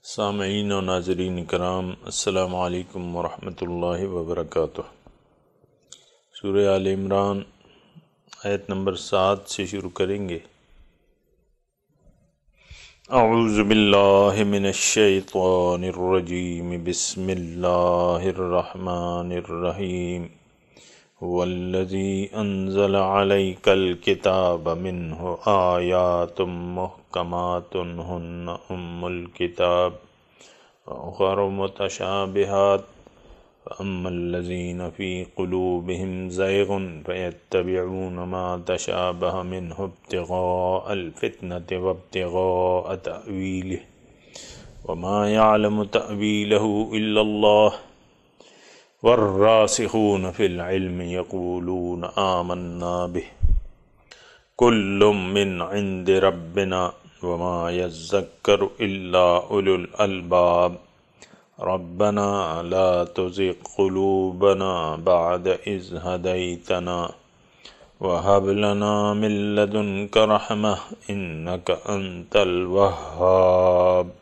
سامعین و ناظرین کرام، السلام علیکم ورحمۃ اللہ وبرکاتہ۔ سورہ آل عمران آیت نمبر 7 سے شروع کریں گے۔ اعوذ باللہ من الشیطان الرجیم، بسم اللہ الرحمن الرحیم۔ هو الذی انزل علیک الکتاب منہ آیات محکمات ہن ام الکتاب وأخر متشابہات فأما الذین فی قلوبہم زیغ فیتبعون ما تشابہ منہ ابتغاء الفتنة وابتغاء تأویلہ وما یعلم تأویلہ الا اللہ والراسخون فی العلم یقولون آمنا به کل من عند ربنا وما يذکر الا اولو الالباب ربنا لا تزغ قلوبنا بعد اذ هدیتنا وهب لنا من لدنک رحمة انک انت الوہاب۔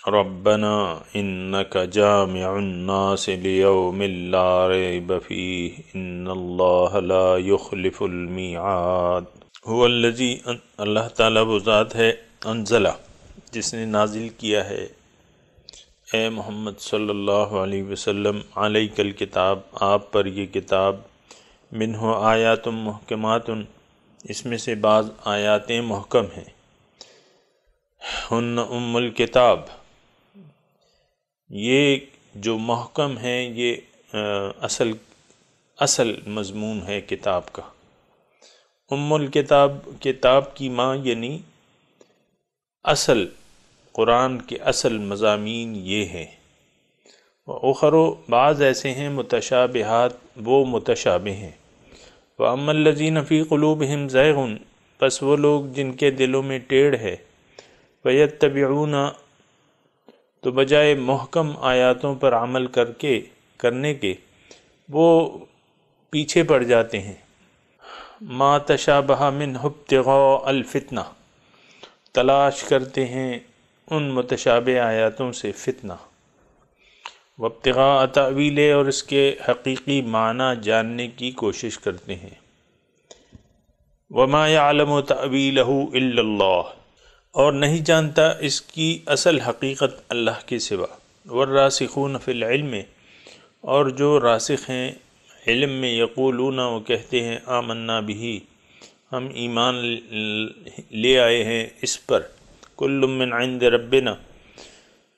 ربنا انک جامع الناس لیوم لا ریب فیہ ان اللہ لا یخلف المیعاد۔ هو الذی، اللہ تعالیٰ وہ ذات ہے، انزلہ، جس نے نازل کیا ہے اے محمد صلی اللہ علیہ وسلم، علیک الکتاب، آپ پر یہ کتاب، منہ آیات محکمات، اس میں سے بعض آیات محکم ہیں، ہن ام الکتاب، یہ جو محکم ہے یہ اصل مضمون ہے کتاب کا۔ ام الکتاب، کتاب کی ماں یعنی اصل، قرآن کے اصل مضامین یہ ہیں۔ وَأُخَرُ، بعض ایسے ہیں، متشابہات، وہ متشابہ ہیں۔ وَأَمَّا الَّذِينَ فِي قُلُوبِهِمْ زَيْغٌ، پس وہ لوگ جن کے دلوں میں ٹیڑھ ہے، فَيَتَّبِعُونَ، تو بجائے محکم آیاتوں پر عمل کرنے کے وہ پیچھے پڑ جاتے ہیں۔ ما تشابہ منہ ابتغاء الفتنہ، تلاش کرتے ہیں ان متشابہ آیاتوں سے فتنہ، وابتغاء تأویلہ، اور اس کے حقیقی معنی جاننے کی کوشش کرتے ہیں۔ وما یعلم تأویلہ الا اللہ، اور نہیں جانتا اس کی اصل حقیقت اللہ کے سوا۔ والراسخون فی العلم، اور جو راسخ ہیں علم میں، یقولون، وہ کہتے ہیں، آمنا بہ، ہم ایمان لے آئے ہیں اس پر، کل من عند ربنا،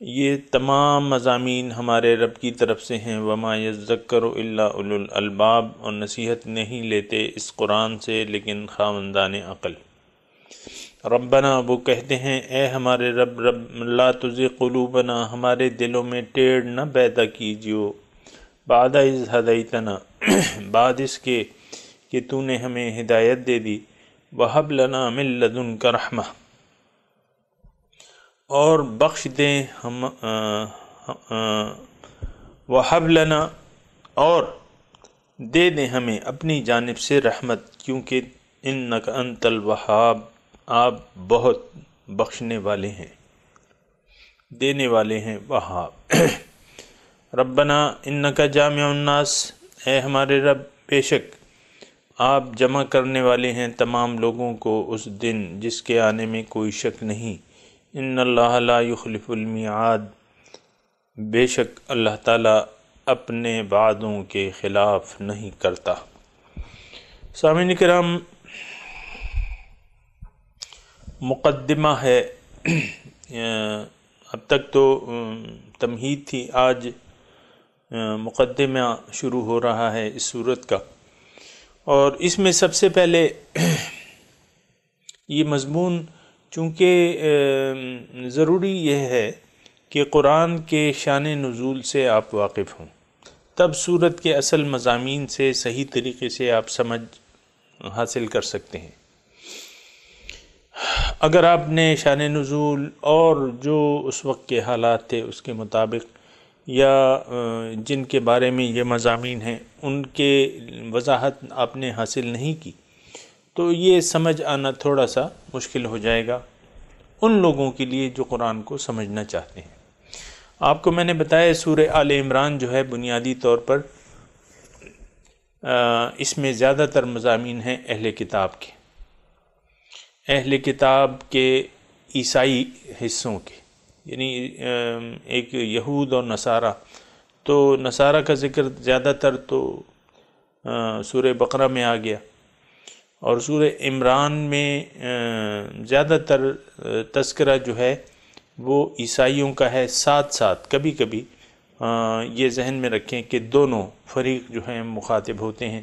یہ تمام مضامین ہمارے رب کی طرف سے ہیں، وما یذکر الا اولو الالباب، اور نصیحت نہیں لیتے اس قرآن سے لیکن خاوندان عقل۔ ربنا، وہ کہتے ہیں، اے ہمارے رب، لا تزغ قلوبنا، ہمارے دلوں میں ٹیڑھ نہ پیدا کیجیو، بعد اذ ہدیتنا، بعد اس کے کہ تو نے ہمیں ہدایت دے دی، وہب لنا من لدنک رحمہ، اور بخش دیں ہم، وہب لنا، اور دے دیں ہمیں اپنی جانب سے رحمت، کیونکہ انک انت الوہاب، آپ بہت بخشنے والے ہیں، دینے والے ہیں، وہاب۔ ربنا انک جامع الناس، اے ہمارے رب، بے شک آپ جمع کرنے والے ہیں تمام لوگوں کو اس دن جس کے آنے میں کوئی شک نہیں۔ ان اللہ لا یخلف المیعاد، بے شک اللہ تعالیٰ اپنے وعدوں کے خلاف نہیں کرتا۔ سامعین کرام، مقدمہ ہے، اب تک تو تمہید تھی، آج مقدمہ شروع ہو رہا ہے اس سورت کا، اور اس میں سب سے پہلے یہ مضمون، چونکہ ضروری یہ ہے کہ قرآن کے شان نزول سے آپ واقف ہوں، تب سورت کے اصل مضامین سے صحیح طریقے سے آپ سمجھ حاصل کر سکتے ہیں۔ اگر آپ نے شان نزول اور جو اس وقت کے حالات تھے اس کے مطابق، یا جن کے بارے میں یہ مضامین ہیں ان کے وضاحت آپ نے حاصل نہیں کی، تو یہ سمجھ آنا تھوڑا سا مشکل ہو جائے گا ان لوگوں کے لیے جو قرآن کو سمجھنا چاہتے ہیں۔ آپ کو میں نے بتایا سورہ آل عمران جو ہے بنیادی طور پر اس میں زیادہ تر مضامین ہیں اہل کتاب کے، اہل کتاب کے عیسائی حصوں کے، یعنی ایک یہود اور نصارہ۔ تو نصارہ کا ذکر زیادہ تر تو سورہ بقرہ میں آ گیا، اور سورہ عمران میں زیادہ تر تذکرہ جو ہے وہ عیسائیوں کا ہے، ساتھ ساتھ کبھی کبھی یہ ذہن میں رکھیں کہ دونوں فریق جو ہیں مخاطب ہوتے ہیں،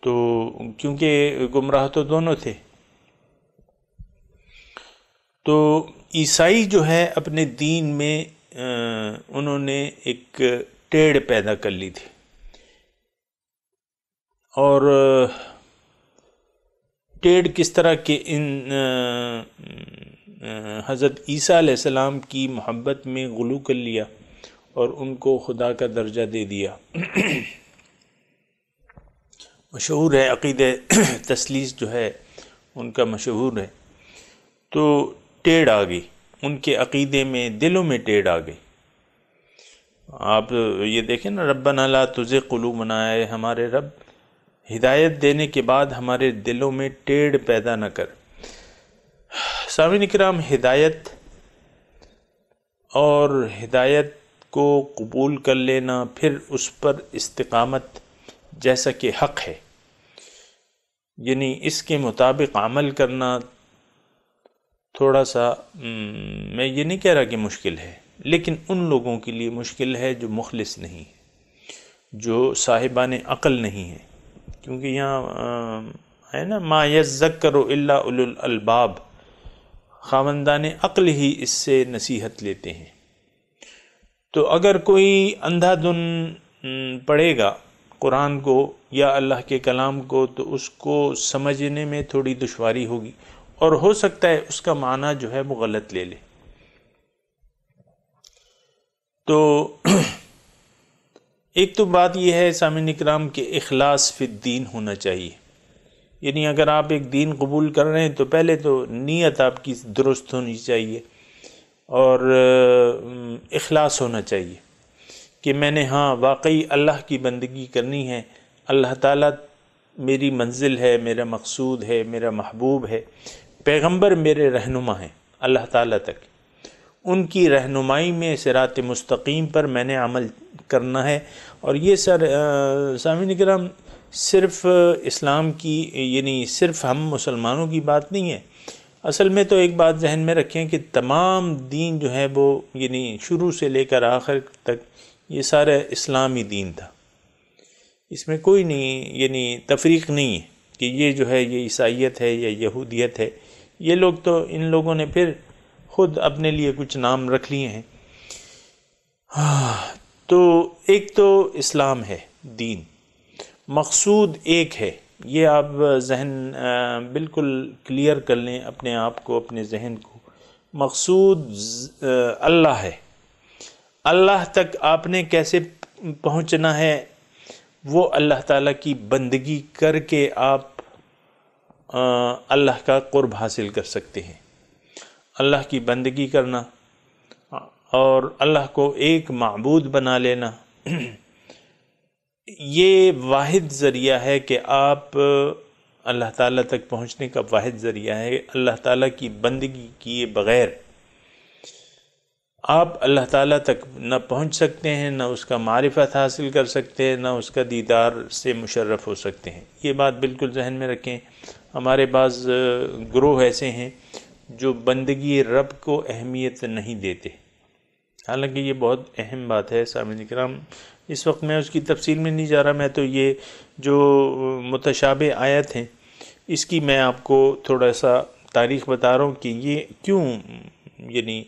تو کیونکہ گمراہ تو دونوں تھے۔ تو عیسائی جو ہے اپنے دین میں انہوں نے ایک ٹیڑھ پیدا کر لی تھی، اور ٹیڑھ کس طرح کہ ان حضرت عیسیٰ علیہ السلام کی محبت میں غلو کر لیا اور ان کو خدا کا درجہ دے دیا۔ مشہور ہے عقیدہ تثلیث جو ہے ان کا مشہور ہے۔ تو ٹیڑھ آ گئی ان کے عقیدے میں، دلوں میں ٹیڑھ آ گئی۔ آپ یہ دیکھیں نا، ربنا لا تزغ قلوبنا، اے ہمارے رب ہدایت دینے کے بعد ہمارے دلوں میں ٹیڑھ پیدا نہ کر۔ سامعین کرام، ہدایت اور ہدایت کو قبول کر لینا، پھر اس پر استقامت جیسا کہ حق ہے، یعنی اس کے مطابق عمل کرنا تھوڑا سا میں یہ نہیں کہہ رہا کہ مشکل ہے، لیکن ان لوگوں کے لیے مشکل ہے جو مخلص نہیں ہے، جو صاحبان عقل نہیں ہے، کیونکہ یہاں ہے نا ما یذکر الا اولو الالباب، خاوندان عقل ہی اس سے نصیحت لیتے ہیں۔ تو اگر کوئی اندھا دھن پڑھے گا قرآن کو یا اللہ کے کلام کو تو اس کو سمجھنے میں تھوڑی دشواری ہوگی، اور ہو سکتا ہے اس کا معنی جو ہے وہ غلط لے لے۔ تو ایک تو بات یہ ہے سامعین کرام کہ اخلاص فی الدین ہونا چاہیے، یعنی اگر آپ ایک دین قبول کر رہے ہیں تو پہلے تو نیت آپ کی درست ہونی چاہیے، اور اخلاص ہونا چاہیے کہ میں نے واقعی اللہ کی بندگی کرنی ہے، اللہ تعالیٰ میری منزل ہے، میرا مقصود ہے، میرا محبوب ہے، پیغمبر میرے رہنما ہیں اللہ تعالیٰ تک، ان کی رہنمائی میں صراط مستقیم پر میں نے عمل کرنا ہے۔ اور یہ سامعین کرام صرف اسلام کی، یعنی صرف ہم مسلمانوں کی بات نہیں ہے، اصل میں تو ایک بات ذہن میں رکھیں کہ تمام دین جو ہے وہ، یعنی شروع سے لے کر آخر تک یہ سارا اسلامی دین تھا، اس میں کوئی نہیں، یعنی تفریق نہیں ہے کہ یہ جو ہے یہ عیسائیت ہے یا یہودیت ہے۔ یہ لوگ تو، ان لوگوں نے پھر خود اپنے لیے کچھ نام رکھ لیے ہیں۔ تو ایک تو اسلام ہے، دین، مقصود ایک ہے، یہ آپ ذہن بالکل کلیئر کر لیں اپنے آپ کو، اپنے ذہن کو۔ مقصود اللہ ہے، اللہ تک آپ نے کیسے پہنچنا ہے، وہ اللہ تعالیٰ کی بندگی کر کے آپ اللہ کا قرب حاصل کر سکتے ہیں۔ اللہ کی بندگی کرنا اور اللہ کو ایک معبود بنا لینا، یہ واحد ذریعہ ہے کہ آپ اللہ تعالیٰ تک پہنچنے کا واحد ذریعہ ہے۔ اللہ تعالیٰ کی بندگی کیے بغیر آپ اللہ تعالیٰ تک نہ پہنچ سکتے ہیں، نہ اس کا معرفت حاصل کر سکتے ہیں، نہ اس کا دیدار سے مشرف ہو سکتے ہیں۔ یہ بات بالکل ذہن میں رکھیں۔ ہمارے بعض گروہ ایسے ہیں جو بندگی رب کو اہمیت نہیں دیتے، حالانکہ یہ بہت اہم بات ہے سامعین کرام۔ اس وقت میں اس کی تفصیل میں نہیں جا رہا، میں تو یہ جو متشابہ آیت ہیں اس کی میں آپ کو تھوڑا سا تاریخ بتا رہا ہوں کہ یہ کیوں، یعنی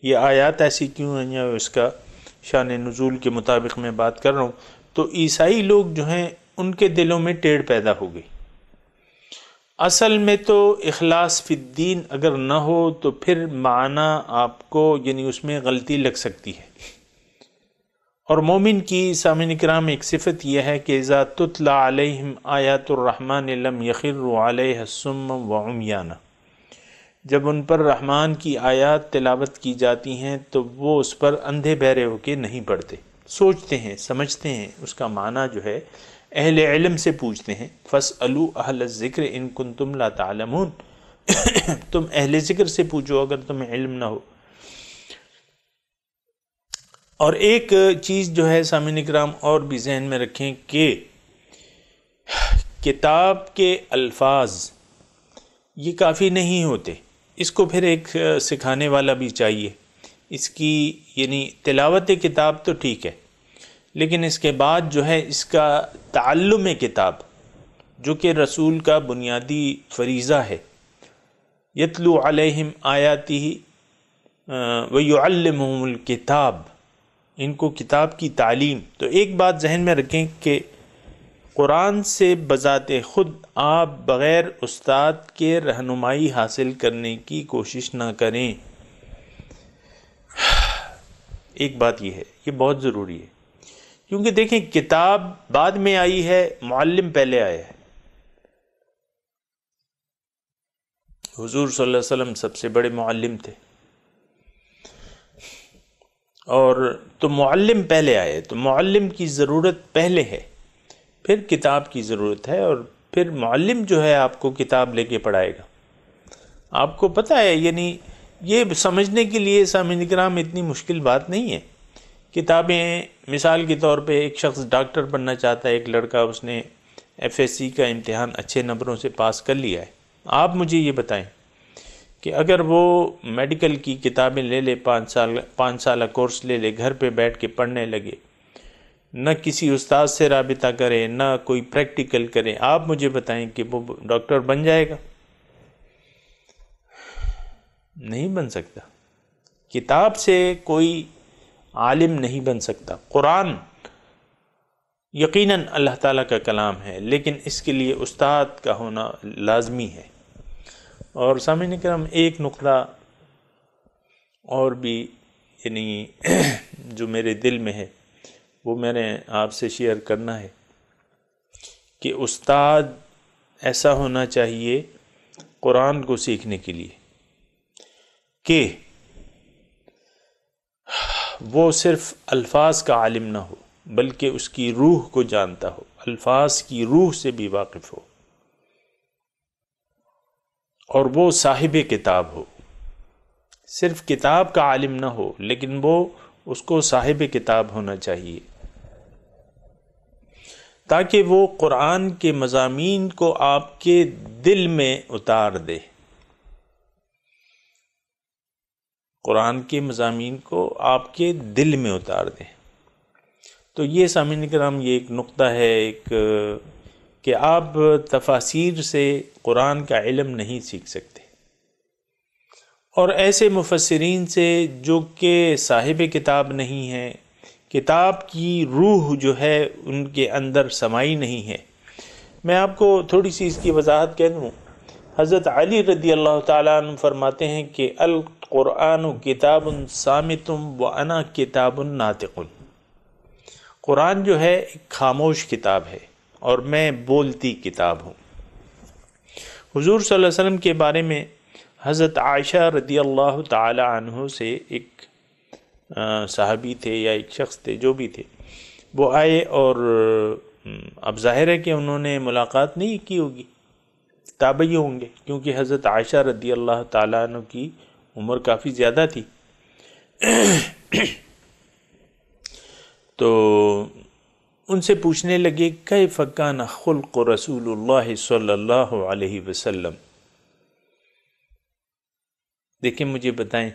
یہ آیات ایسی کیوں ہیں، یا اس کا شان نزول کے مطابق میں بات کر رہا ہوں۔ تو عیسائی لوگ جو ہیں ان کے دلوں میں ٹیڑھ پیدا ہو گئی۔ اصل میں تو اخلاص فی الدین اگر نہ ہو تو پھر معنی آپ کو، یعنی اس میں غلطی لگ سکتی ہے، اور مومن کی سامعین کرام ایک صفت یہ ہے کہ اذا تتلی علیہم آیات الرحمن لم یخروا علیہا صما وعمیانا، جب ان پر رحمان کی آیات تلاوت کی جاتی ہیں تو وہ اس پر اندھے بہرے ہو کے نہیں پڑھتے، سوچتے ہیں، سمجھتے ہیں، اس کا معنی جو ہے اہل علم سے پوچھتے ہیں۔ فاسألوا اہل الذکر ان کنتم لا تعلمون، تم اہل ذکر سے پوچھو اگر تمہیں علم نہ ہو۔ اور ایک چیز جو ہے سامعین کرام اور بھی ذہن میں رکھیں کہ کتاب کے الفاظ یہ کافی نہیں ہوتے، اس کو پھر ایک سکھانے والا بھی چاہیے۔ اس کی یعنی تلاوت کتاب تو ٹھیک ہے، لیکن اس کے بعد جو ہے اس کا تعلم کتاب، جو کہ رسول کا بنیادی فریضہ ہے، یتلو علیہم آیاتہ ویعلمہم الکتاب، ان کو کتاب کی تعلیم۔ تو ایک بات ذہن میں رکھیں کہ قرآن سے بذات خود آپ بغیر استاد کے رہنمائی حاصل کرنے کی کوشش نہ کریں۔ ایک بات یہ ہے، یہ بہت ضروری ہے، کیونکہ دیکھیں کتاب بعد میں آئی ہے، معلم پہلے آیا ہے۔ حضور صلی اللہ علیہ وسلم سب سے بڑے معلم تھے، اور تو معلم پہلے آئے، تو معلم کی ضرورت پہلے ہے، پھر کتاب کی ضرورت ہے، اور پھر معلم جو ہے آپ کو کتاب لے کے پڑھائے گا۔ آپ کو پتہ ہے، یعنی یہ سمجھنے کے لیے سامعین کرام اتنی مشکل بات نہیں ہے۔ کتابیں مثال کے طور پہ ایک شخص ڈاکٹر بننا چاہتا ہے، ایک لڑکا، اس نے FSC کا امتحان اچھے نمبروں سے پاس کر لیا ہے۔ آپ مجھے یہ بتائیں کہ اگر وہ میڈیکل کی کتابیں لے لے، 5 سالہ کورس لے لے، گھر پہ بیٹھ کے پڑھنے لگے، نہ کسی استاد سے رابطہ کرے، نہ کوئی پریکٹیکل کرے، آپ مجھے بتائیں کہ وہ ڈاکٹر بن جائے گا؟ نہیں بن سکتا۔ کتاب سے کوئی عالم نہیں بن سکتا۔ قرآن یقیناً اللہ تعالیٰ کا کلام ہے، لیکن اس کے لیے استاد کا ہونا لازمی ہے۔ اور سامعین کرام ایک نقطہ اور بھی یعنی جو میرے دل میں ہے وہ میں نے آپ سے شیئر کرنا ہے کہ استاد ایسا ہونا چاہیے قرآن کو سیکھنے کے لیے کہ وہ صرف الفاظ کا عالم نہ ہو، بلکہ اس کی روح کو جانتا ہو، الفاظ کی روح سے بھی واقف ہو، اور وہ صاحب کتاب ہو۔ صرف کتاب کا عالم نہ ہو، لیکن وہ اس کو صاحب کتاب ہونا چاہیے، تاکہ وہ قرآن کے مضامین کو آپ کے دل میں اتار دے، قرآن کے مضامین کو آپ کے دل میں اتار دے۔ تو یہ سامعین کرام یہ ایک نقطہ ہے ایک کہ آپ تفاسیر سے قرآن کا علم نہیں سیکھ سکتے، اور ایسے مفسرین سے جو کہ صاحب کتاب نہیں ہیں، کتاب کی روح جو ہے ان کے اندر سمائی نہیں ہے۔ میں آپ کو تھوڑی سی اس کی وضاحت کہہ دوں۔ حضرت علی رضی اللہ تعالیٰ عنہ فرماتے ہیں کہ القرآن کتاب صامت وانا کتاب ناطق۔ قرآن جو ہے ایک خاموش کتاب ہے اور میں بولتی کتاب ہوں۔ حضور صلی اللہ علیہ وسلم کے بارے میں حضرت عائشہ رضی اللہ تعالی عنہ سے ایک صحابی تھے یا ایک شخص تھے، جو بھی تھے، وہ آئے، اور اب ظاہر ہے کہ انہوں نے ملاقات نہیں کی ہوگی، تابعی ہوں گے، کیونکہ حضرت عائشہ رضی اللہ تعالی عنہ کی عمر کافی زیادہ تھی۔ تو ان سے پوچھنے لگے کیف کان خلق رسول اللہ صلی اللہ علیہ وسلم۔ دیکھیں مجھے بتائیں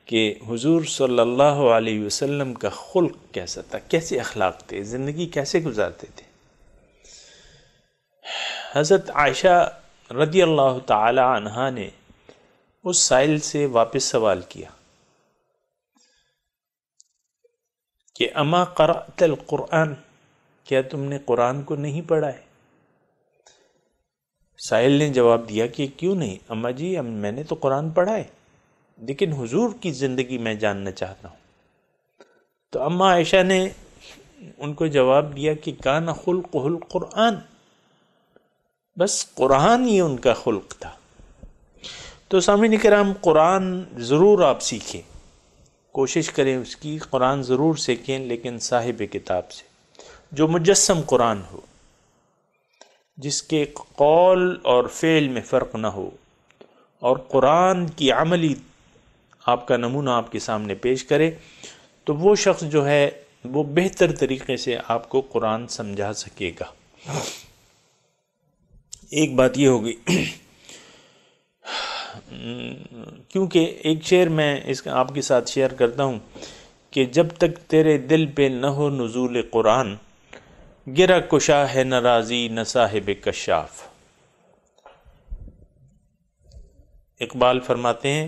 کہ حضور صلی اللہ علیہ وسلم کا خلق کیسا تھا، کیسے اخلاق تھے، زندگی کیسے گزارتے تھے۔ حضرت عائشہ رضی اللہ تعالی عنہا نے اس سائل سے واپس سوال کیا کہ اما قرأت القرآن، کیا تم نے قرآن کو نہیں پڑھا ہے؟ سائل نے جواب دیا کہ کیوں نہیں اما جی، میں نے تو قرآن پڑھا ہے، لیکن حضور کی زندگی میں جاننا چاہتا ہوں۔ تو اما عائشہ نے ان کو جواب دیا کہ کان خلقہ القرآن، بس قرآن ہی ان کا خلق تھا۔ تو سامعین کرام، قرآن ضرور آپ سیکھیں، کوشش کریں اس کی، قرآن ضرور سیکھیں، لیکن صاحب کتاب سے، جو مجسم قرآن ہو، جس کے قول اور فعل میں فرق نہ ہو، اور قرآن کی عملی آپ کا نمونہ آپ کے سامنے پیش کرے، تو وہ شخص جو ہے وہ بہتر طریقے سے آپ کو قرآن سمجھا سکے گا۔ ایک بات یہ ہوگی، کیونکہ ایک شعر میں اس کا آپ کے ساتھ شیئر کرتا ہوں کہ جب تک تیرے دل پہ نہ ہو نزول قرآن، گرا کشا ہے نہ راضی نہ صاحب کشاف۔ اقبال فرماتے ہیں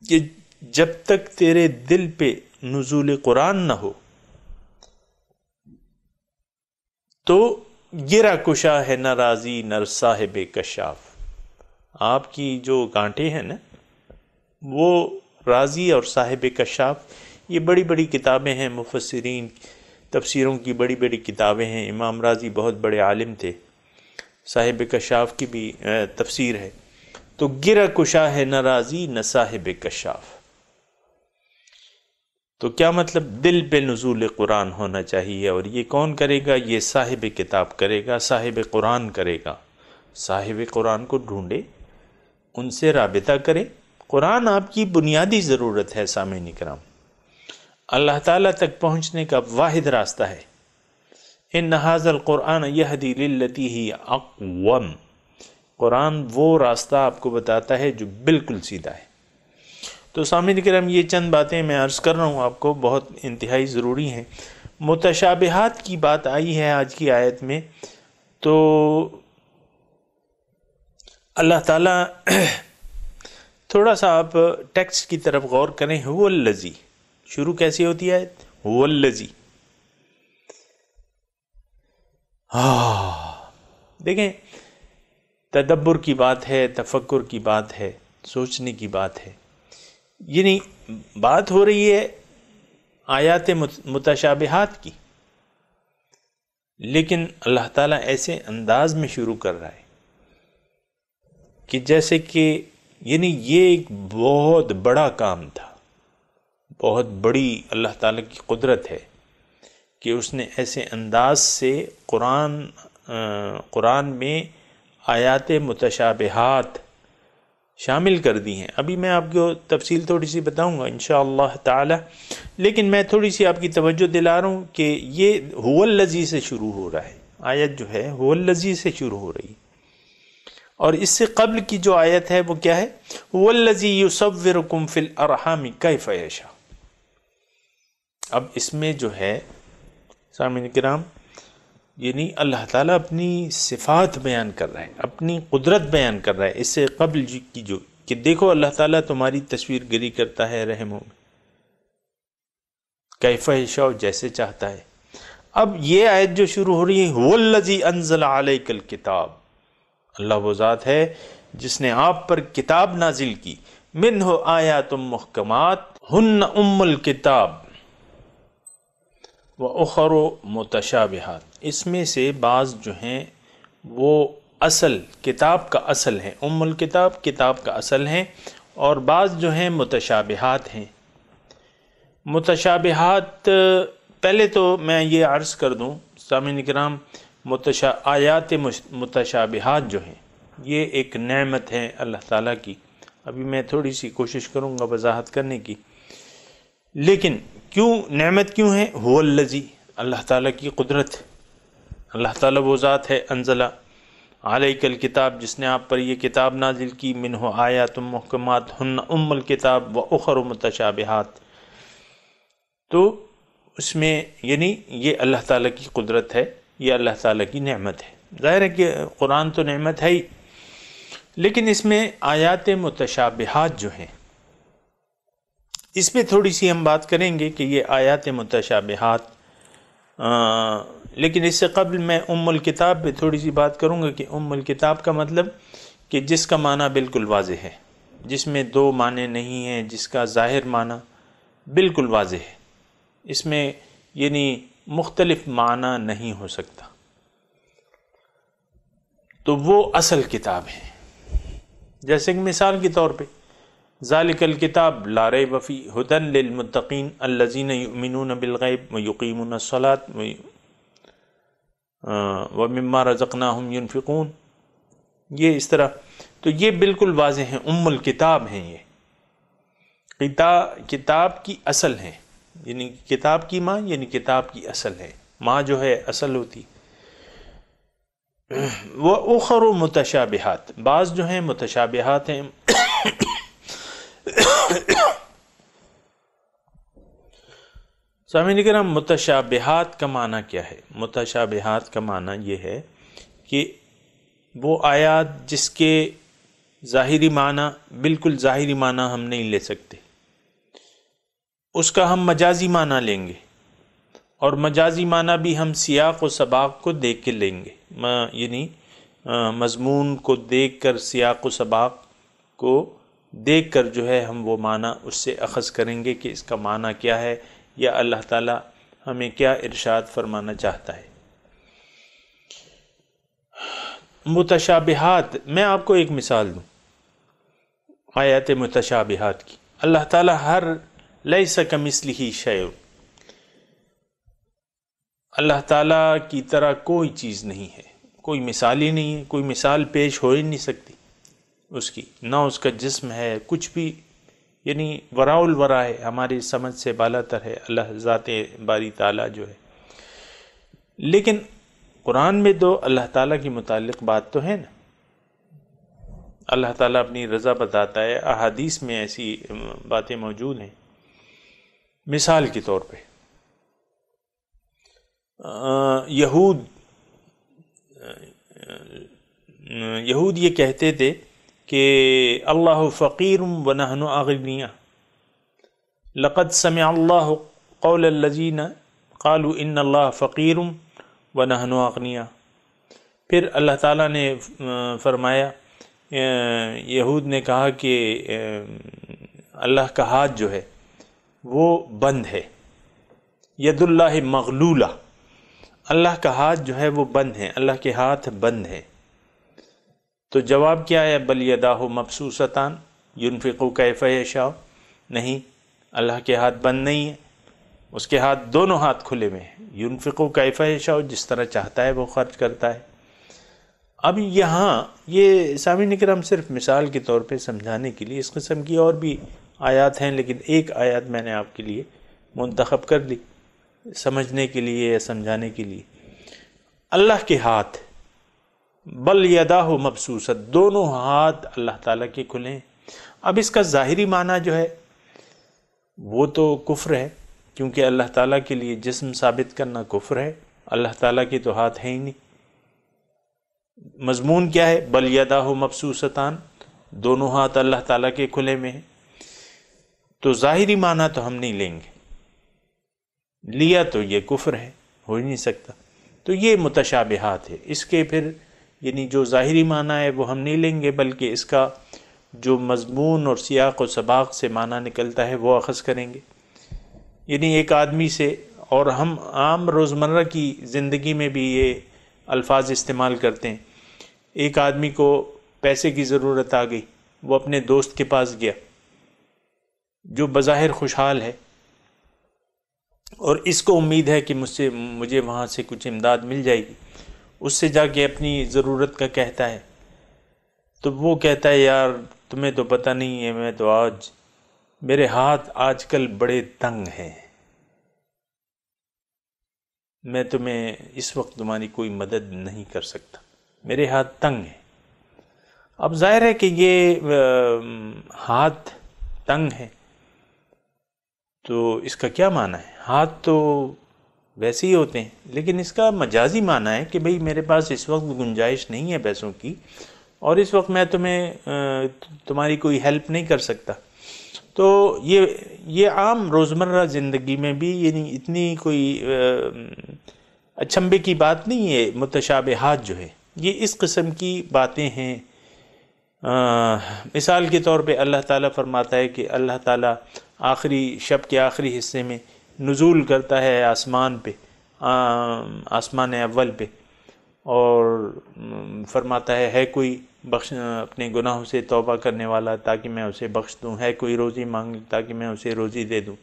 کہ جب تک تیرے دل پہ نزول قرآن نہ ہو تو گرا کشا ہے نہ راضی نہ صاحب کشاف۔ آپ کی جو گانٹیں ہیں نا، وہ راضی اور صاحب کشاف، یہ بڑی بڑی کتابیں ہیں، مفسرین تفسیروں کی بڑی بڑی کتابیں ہیں۔ امام راضی بہت بڑے عالم تھے، صاحب کشاف کی بھی تفسیر ہے۔ تو گرا کشا ہے نہ راضی نہ صاحب کشاف، تو کیا مطلب؟ دل پہ نزول قرآن ہونا چاہیے، اور یہ کون کرے گا؟ یہ صاحب کتاب کرے گا، صاحب قرآن کرے گا۔ صاحب قرآن کو ڈھونڈے، ان سے رابطہ کرے۔ قرآن آپ کی بنیادی ضرورت ہے سامعین کرام، اللہ تعالیٰ تک پہنچنے کا واحد راستہ ہے۔ ان ھذا القرآن یہدی للتی ہی اقوم، قرآن وہ راستہ آپ کو بتاتا ہے جو بالکل سیدھا ہے۔ تو سامعین کرام، یہ چند باتیں میں عرض کر رہا ہوں آپ کو، بہت انتہائی ضروری ہیں۔ متشابہات کی بات آئی ہے آج کی آیت میں، تو اللہ تعالیٰ تھوڑا سا آپ ٹیکسٹ کی طرف غور کریں۔ هو الذی، شروع کیسی ہوتی ہے؟ هو الذی۔ دیکھیں، تدبر کی بات ہے، تفکر کی بات ہے، سوچنے کی بات ہے، یعنی بات ہو رہی ہے آیات متشابہات کی، لیکن اللہ تعالیٰ ایسے انداز میں شروع کر رہا ہے کہ جیسے کہ یعنی یہ ایک بہت بڑا کام تھا، بہت بڑی اللہ تعالیٰ کی قدرت ہے کہ اس نے ایسے انداز سے قرآن میں آیات متشابہات شامل کر دی ہیں۔ ابھی میں آپ کو تفصیل تھوڑی سی بتاؤں گا انشاءاللہ تعالی، لیکن میں تھوڑی سی آپ کی توجہ دلا رہا ہوں کہ یہ هو الذی سے شروع ہو رہا ہے، آیت جو ہے هو الذی سے شروع ہو رہی، اور اس سے قبل کی جو آیت ہے وہ کیا ہے؟ هو الذی یصورکم فی الارحام کیف یشاء۔ اب اس میں جو ہے سامعین کرام، یعنی اللہ تعالیٰ اپنی صفات بیان کر رہا ہے، اپنی قدرت بیان کر رہا ہے۔ اس سے قبل کی جو کہ دیکھو اللہ تعالیٰ تمہاری تصویر گری کرتا ہے رحموں میں، کیف یشاء، جیسے چاہتا ہے۔ اب یہ آیت جو شروع ہو رہی ہے، هو الذی انزل علیک الکتاب، اللہ وہ ذات ہے جس نے آپ پر کتاب نازل کی، منہ آیات محکمات ہن ام الکتاب وَأُخَرُ متشابہات، اس میں سے بعض جو ہیں وہ اصل کتاب کا اصل ہیں، ام الکتاب کتاب کا اصل ہیں، اور بعض جو ہیں متشابہات ہیں۔ متشابہات، پہلے تو میں یہ عرض کر دوں سامعین کرام، آیات متشابہات جو ہیں یہ ایک نعمت ہے اللہ تعالیٰ کی۔ ابھی میں تھوڑی سی کوشش کروں گا وضاحت کرنے کی، لیکن کیوں نعمت کیوں ہے؟ هو الذی، اللہ تعالیٰ کی قدرت، اللہ تعالیٰ وہ ذات ہے، انزل علیک الکتاب، جس نے آپ پر یہ کتاب نازل کی، منہ آیات محکمات ہن ام الکتاب واخر متشابہات، تو اس میں یعنی یہ اللہ تعالیٰ کی قدرت ہے، یہ اللہ تعالیٰ کی نعمت ہے۔ ظاہر ہے کہ قرآن تو نعمت ہے ہی، لیکن اس میں آیات متشابہات جو ہیں اس پہ تھوڑی سی ہم بات کریں گے کہ یہ آیات متشابہات، لیکن اس سے قبل میں ام الکتاب پہ تھوڑی سی بات کروں گا کہ ام الکتاب کا مطلب کہ جس کا معنی بالکل واضح ہے، جس میں دو معنی نہیں ہیں، جس کا ظاہر معنی بالکل واضح ہے، اس میں یعنی مختلف معنی نہیں ہو سکتا، تو وہ اصل کتاب ہے۔ جیسے کہ مثال کے طور پہ ذالک الکتاب لا ریب فیہ ھدی للمتقین الذین یؤمنون بالغیب ویقیمون الصلاۃ ومما رزقناہم ینفقون، یہ اس طرح، تو یہ بالکل واضح ہیں، ام الکتاب ہیں، یہ کتاب کی اصل ہے، یعنی کتاب کی ماں یعنی کتاب کی اصل ہے، ماں جو ہے اصل ہوتی۔ وَأُخَرُ متشابہات، بعض جو ہیں متشابہات ہیں۔ سامعین کرام، متشابہات کا معنی کیا ہے؟ متشابہات کا معنی یہ ہے کہ وہ آیات جس کے ظاہری معنی بالکل ظاہری معنی ہم نہیں لے سکتے، اس کا ہم مجازی معنی لیں گے، اور مجازی معنی بھی ہم سیاق و سباق کو دیکھ کے لیں گے، یعنی مضمون کو دیکھ کر، سیاق و سباق کو دیکھ کر جو ہے ہم وہ معنی اس سے اخذ کریں گے کہ اس کا معنی کیا ہے، یا اللہ تعالی ہمیں کیا ارشاد فرمانا چاہتا ہے۔ متشابہات، میں آپ کو ایک مثال دوں آیات متشابہات کی۔ اللہ تعالی ہر لیس کمثلہ شیء، اللہ تعالیٰ کی طرح کوئی چیز نہیں ہے، کوئی مثال ہی نہیں ہے، کوئی مثال پیش ہو ہی نہیں سکتی اس کی، نہ اس کا جسم ہے، کچھ بھی، یعنی وراء الورا ہے، ہماری سمجھ سے بالا تر ہے اللہ ذات باری تعالیٰ جو ہے۔ لیکن قرآن میں تو اللہ تعالیٰ کے متعلق بات تو ہے نا، اللہ تعالیٰ اپنی رضا بتاتا ہے، احادیث میں ایسی باتیں موجود ہیں۔ مثال کے طور پہ یہود یہ کہتے تھے کہ اللہ فقیر ونحن اغنیاء، لقد سمع اللہ قول الذین قالوا ان اللہ فقیر ونحن اغنیاء۔ پھر اللہ تعالیٰ نے فرمایا، یہود نے کہا کہ اللہ کا ہاتھ جو ہے وہ بند ہے، ید اللہ مغلولہ، اللہ کا ہاتھ جو ہے وہ بند ہے، اللہ کے ہاتھ بند ہے۔ تو جواب کیا ہے؟ بل یداہ مبسوطتان ینفق کیف یشاء، نہیں، اللہ کے ہاتھ بند نہیں ہے، اس کے ہاتھ دونوں ہاتھ کھلے ہوئے ہیں، ینفق کیف یشاء، جس طرح چاہتا ہے وہ خرچ کرتا ہے۔ اب یہاں یہ سامعین کرام صرف مثال کے طور پہ سمجھانے کے لیے، اس قسم کی اور بھی آیات ہیں، لیکن ایک آیات میں نے آپ کے لیے منتخب کر لی سمجھنے کے لیے یا سمجھانے کے لیے۔ اللہ کے ہاتھ، بل یداہ مبسوطۃ، دونوں ہاتھ اللہ تعالیٰ کے کھلے ہیں۔ اب اس کا ظاہری معنی جو ہے وہ تو کفر ہے، کیونکہ اللہ تعالیٰ کے لیے جسم ثابت کرنا کفر ہے، اللہ تعالیٰ کے تو ہاتھ ہیں ہی نہیں۔ مضمون کیا ہے؟ بل یداہ مبسوطتان، دونوں ہاتھ اللہ تعالیٰ کے کھلے میں ہیں، تو ظاہری معنی تو ہم نہیں لیں گے، لیا تو یہ کفر ہے، ہو ہی نہیں سکتا۔ تو یہ متشابہات ہے، اس کے پھر یعنی جو ظاہری معنی ہے وہ ہم نہیں لیں گے، بلکہ اس کا جو مضمون اور سیاق و سباق سے معنی نکلتا ہے وہ اخذ کریں گے۔ یعنی ایک آدمی سے، اور ہم عام روزمرہ کی زندگی میں بھی یہ الفاظ استعمال کرتے ہیں، ایک آدمی کو پیسے کی ضرورت آ گئی، وہ اپنے دوست کے پاس گیا جو بظاہر خوشحال ہے، اور اس کو امید ہے کہ مجھے وہاں سے کچھ امداد مل جائے گی، اس سے جا کے اپنی ضرورت کا کہتا ہے، تو وہ کہتا ہے یار تمہیں تو پتہ نہیں ہے، میں تو میرے ہاتھ آج کل بڑے تنگ ہیں، میں تمہیں اس وقت تمہاری کوئی مدد نہیں کر سکتا، میرے ہاتھ تنگ ہیں۔ اب ظاہر ہے کہ یہ ہاتھ تنگ ہے، تو اس کا کیا معنی ہے؟ ہاتھ تو ویسے ہی ہوتے ہیں، لیکن اس کا مجازی معنی ہے کہ بھئی میرے پاس اس وقت گنجائش نہیں ہے پیسوں کی، اور اس وقت میں تمہاری کوئی ہیلپ نہیں کر سکتا۔ تو یہ عام روزمرہ زندگی میں بھی یعنی اتنی کوئی اچنبھے کی بات نہیں ہے۔ متشابہات جو ہے یہ اس قسم کی باتیں ہیں۔ مثال کے طور پہ اللہ تعالیٰ فرماتا ہے کہ اللہ تعالیٰ آخری شب کے آخری حصے میں نزول کرتا ہے آسمان پہ، آسمان اول پہ، اور فرماتا ہے کوئی اپنے گناہوں سے توبہ کرنے والا تاکہ میں اسے بخش دوں، ہے کوئی روزی مانگ تاکہ میں اسے روزی دے دوں،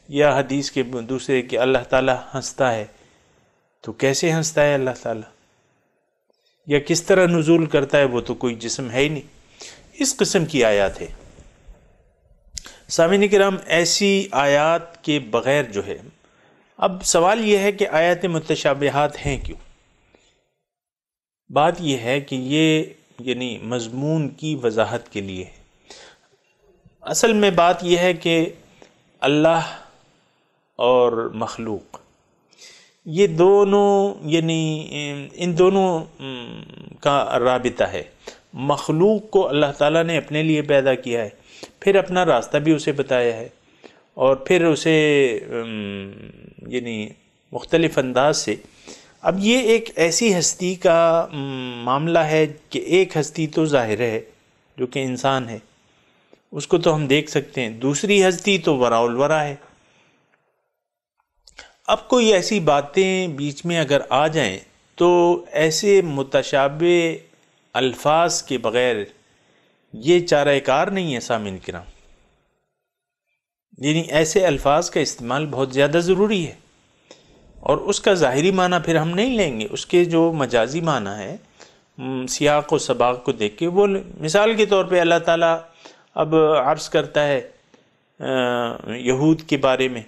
یا حدیث کے دوسرے کہ اللہ تعالیٰ ہنستا ہے، تو کیسے ہنستا ہے اللہ تعالیٰ، یا کس طرح نزول کرتا ہے، وہ تو کوئی جسم ہے ہی نہیں۔ اس قسم کی آیات ہے۔ سامعین کرام، ایسی آیات کے بغیر جو ہے، اب سوال یہ ہے کہ آیات متشابہات ہیں کیوں؟ بات یہ ہے کہ یہ یعنی مضمون کی وضاحت کے لیے ہے۔ اصل میں بات یہ ہے کہ اللہ اور مخلوق، یہ دونوں یعنی ان دونوں کا رابطہ ہے۔ مخلوق کو اللہ تعالیٰ نے اپنے لیے پیدا کیا ہے، پھر اپنا راستہ بھی اسے بتایا ہے، اور پھر اسے یعنی مختلف انداز سے، اب یہ ایک ایسی ہستی کا معاملہ ہے کہ ایک ہستی تو ظاہر ہے جو کہ انسان ہے، اس کو تو ہم دیکھ سکتے ہیں، دوسری ہستی تو وراء الورا ہے۔ اب کوئی ایسی باتیں بیچ میں اگر آ جائیں تو ایسے متشابہ الفاظ کے بغیر یہ چارہ کار نہیں ہے سامعین کرام، یعنی ایسے الفاظ کا استعمال بہت زیادہ ضروری ہے، اور اس کا ظاہری معنی پھر ہم نہیں لیں گے، اس کے جو مجازی معنی ہے سیاق و سباق کو دیکھ کے، وہ مثال کے طور پہ اللہ تعالیٰ اب عرض کرتا ہے یہود کے بارے میں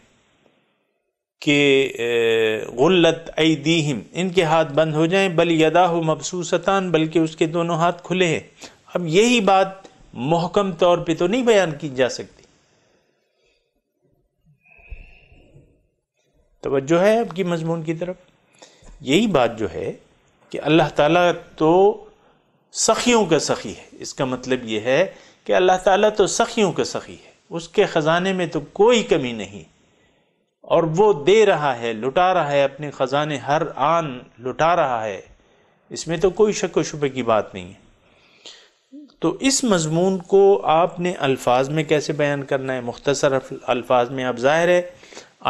کہ غلت ایدیہم، ان کے ہاتھ بند ہو جائیں، بل یداہ مبسوطتان، بلکہ اس کے دونوں ہاتھ کھلے ہیں۔ اب یہی بات محکم طور پہ تو نہیں بیان کی جا سکتی۔ توجہ ہے آپ کی مضمون کی طرف؟ یہی بات جو ہے کہ اللہ تعالیٰ تو سخیوں کا سخی ہے، اس کا مطلب یہ ہے کہ اللہ تعالیٰ تو سخیوں کا سخی ہے، اس کے خزانے میں تو کوئی کمی نہیں، اور وہ دے رہا ہے، لٹا رہا ہے، اپنے خزانے ہر آن لٹا رہا ہے، اس میں تو کوئی شک و شبہ کی بات نہیں ہے۔ تو اس مضمون کو آپ نے الفاظ میں کیسے بیان کرنا ہے؟ مختصر الفاظ میں، اب ظاہر ہے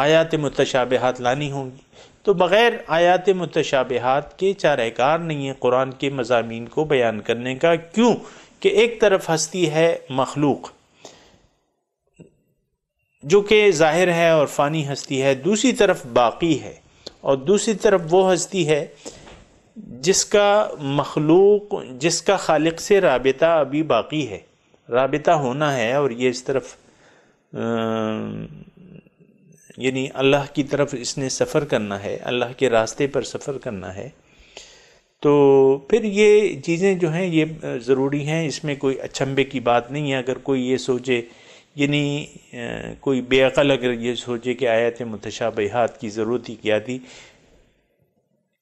آیات متشابہات لانی ہوں گی، تو بغیر آیات متشابہات کے چارہ کار نہیں ہے قرآن کے مضامین کو بیان کرنے کا۔ کیوں کہ ایک طرف ہستی ہے مخلوق جو کہ ظاہر ہے اور فانی ہستی ہے، دوسری طرف باقی ہے، اور دوسری طرف وہ ہستی ہے جس کا مخلوق، جس کا خالق سے رابطہ ابھی باقی ہے، رابطہ ہونا ہے، اور یہ اس طرف یعنی اللہ کی طرف اس نے سفر کرنا ہے، اللہ کے راستے پر سفر کرنا ہے۔ تو پھر یہ چیزیں جو ہیں یہ ضروری ہیں، اس میں کوئی اچنبے کی بات نہیں ہے۔ اگر کوئی یہ سوچے، یعنی کوئی بے عقل اگر یہ سوچے کہ آیات متشابہات کی ضرورت ہی کیا تھی،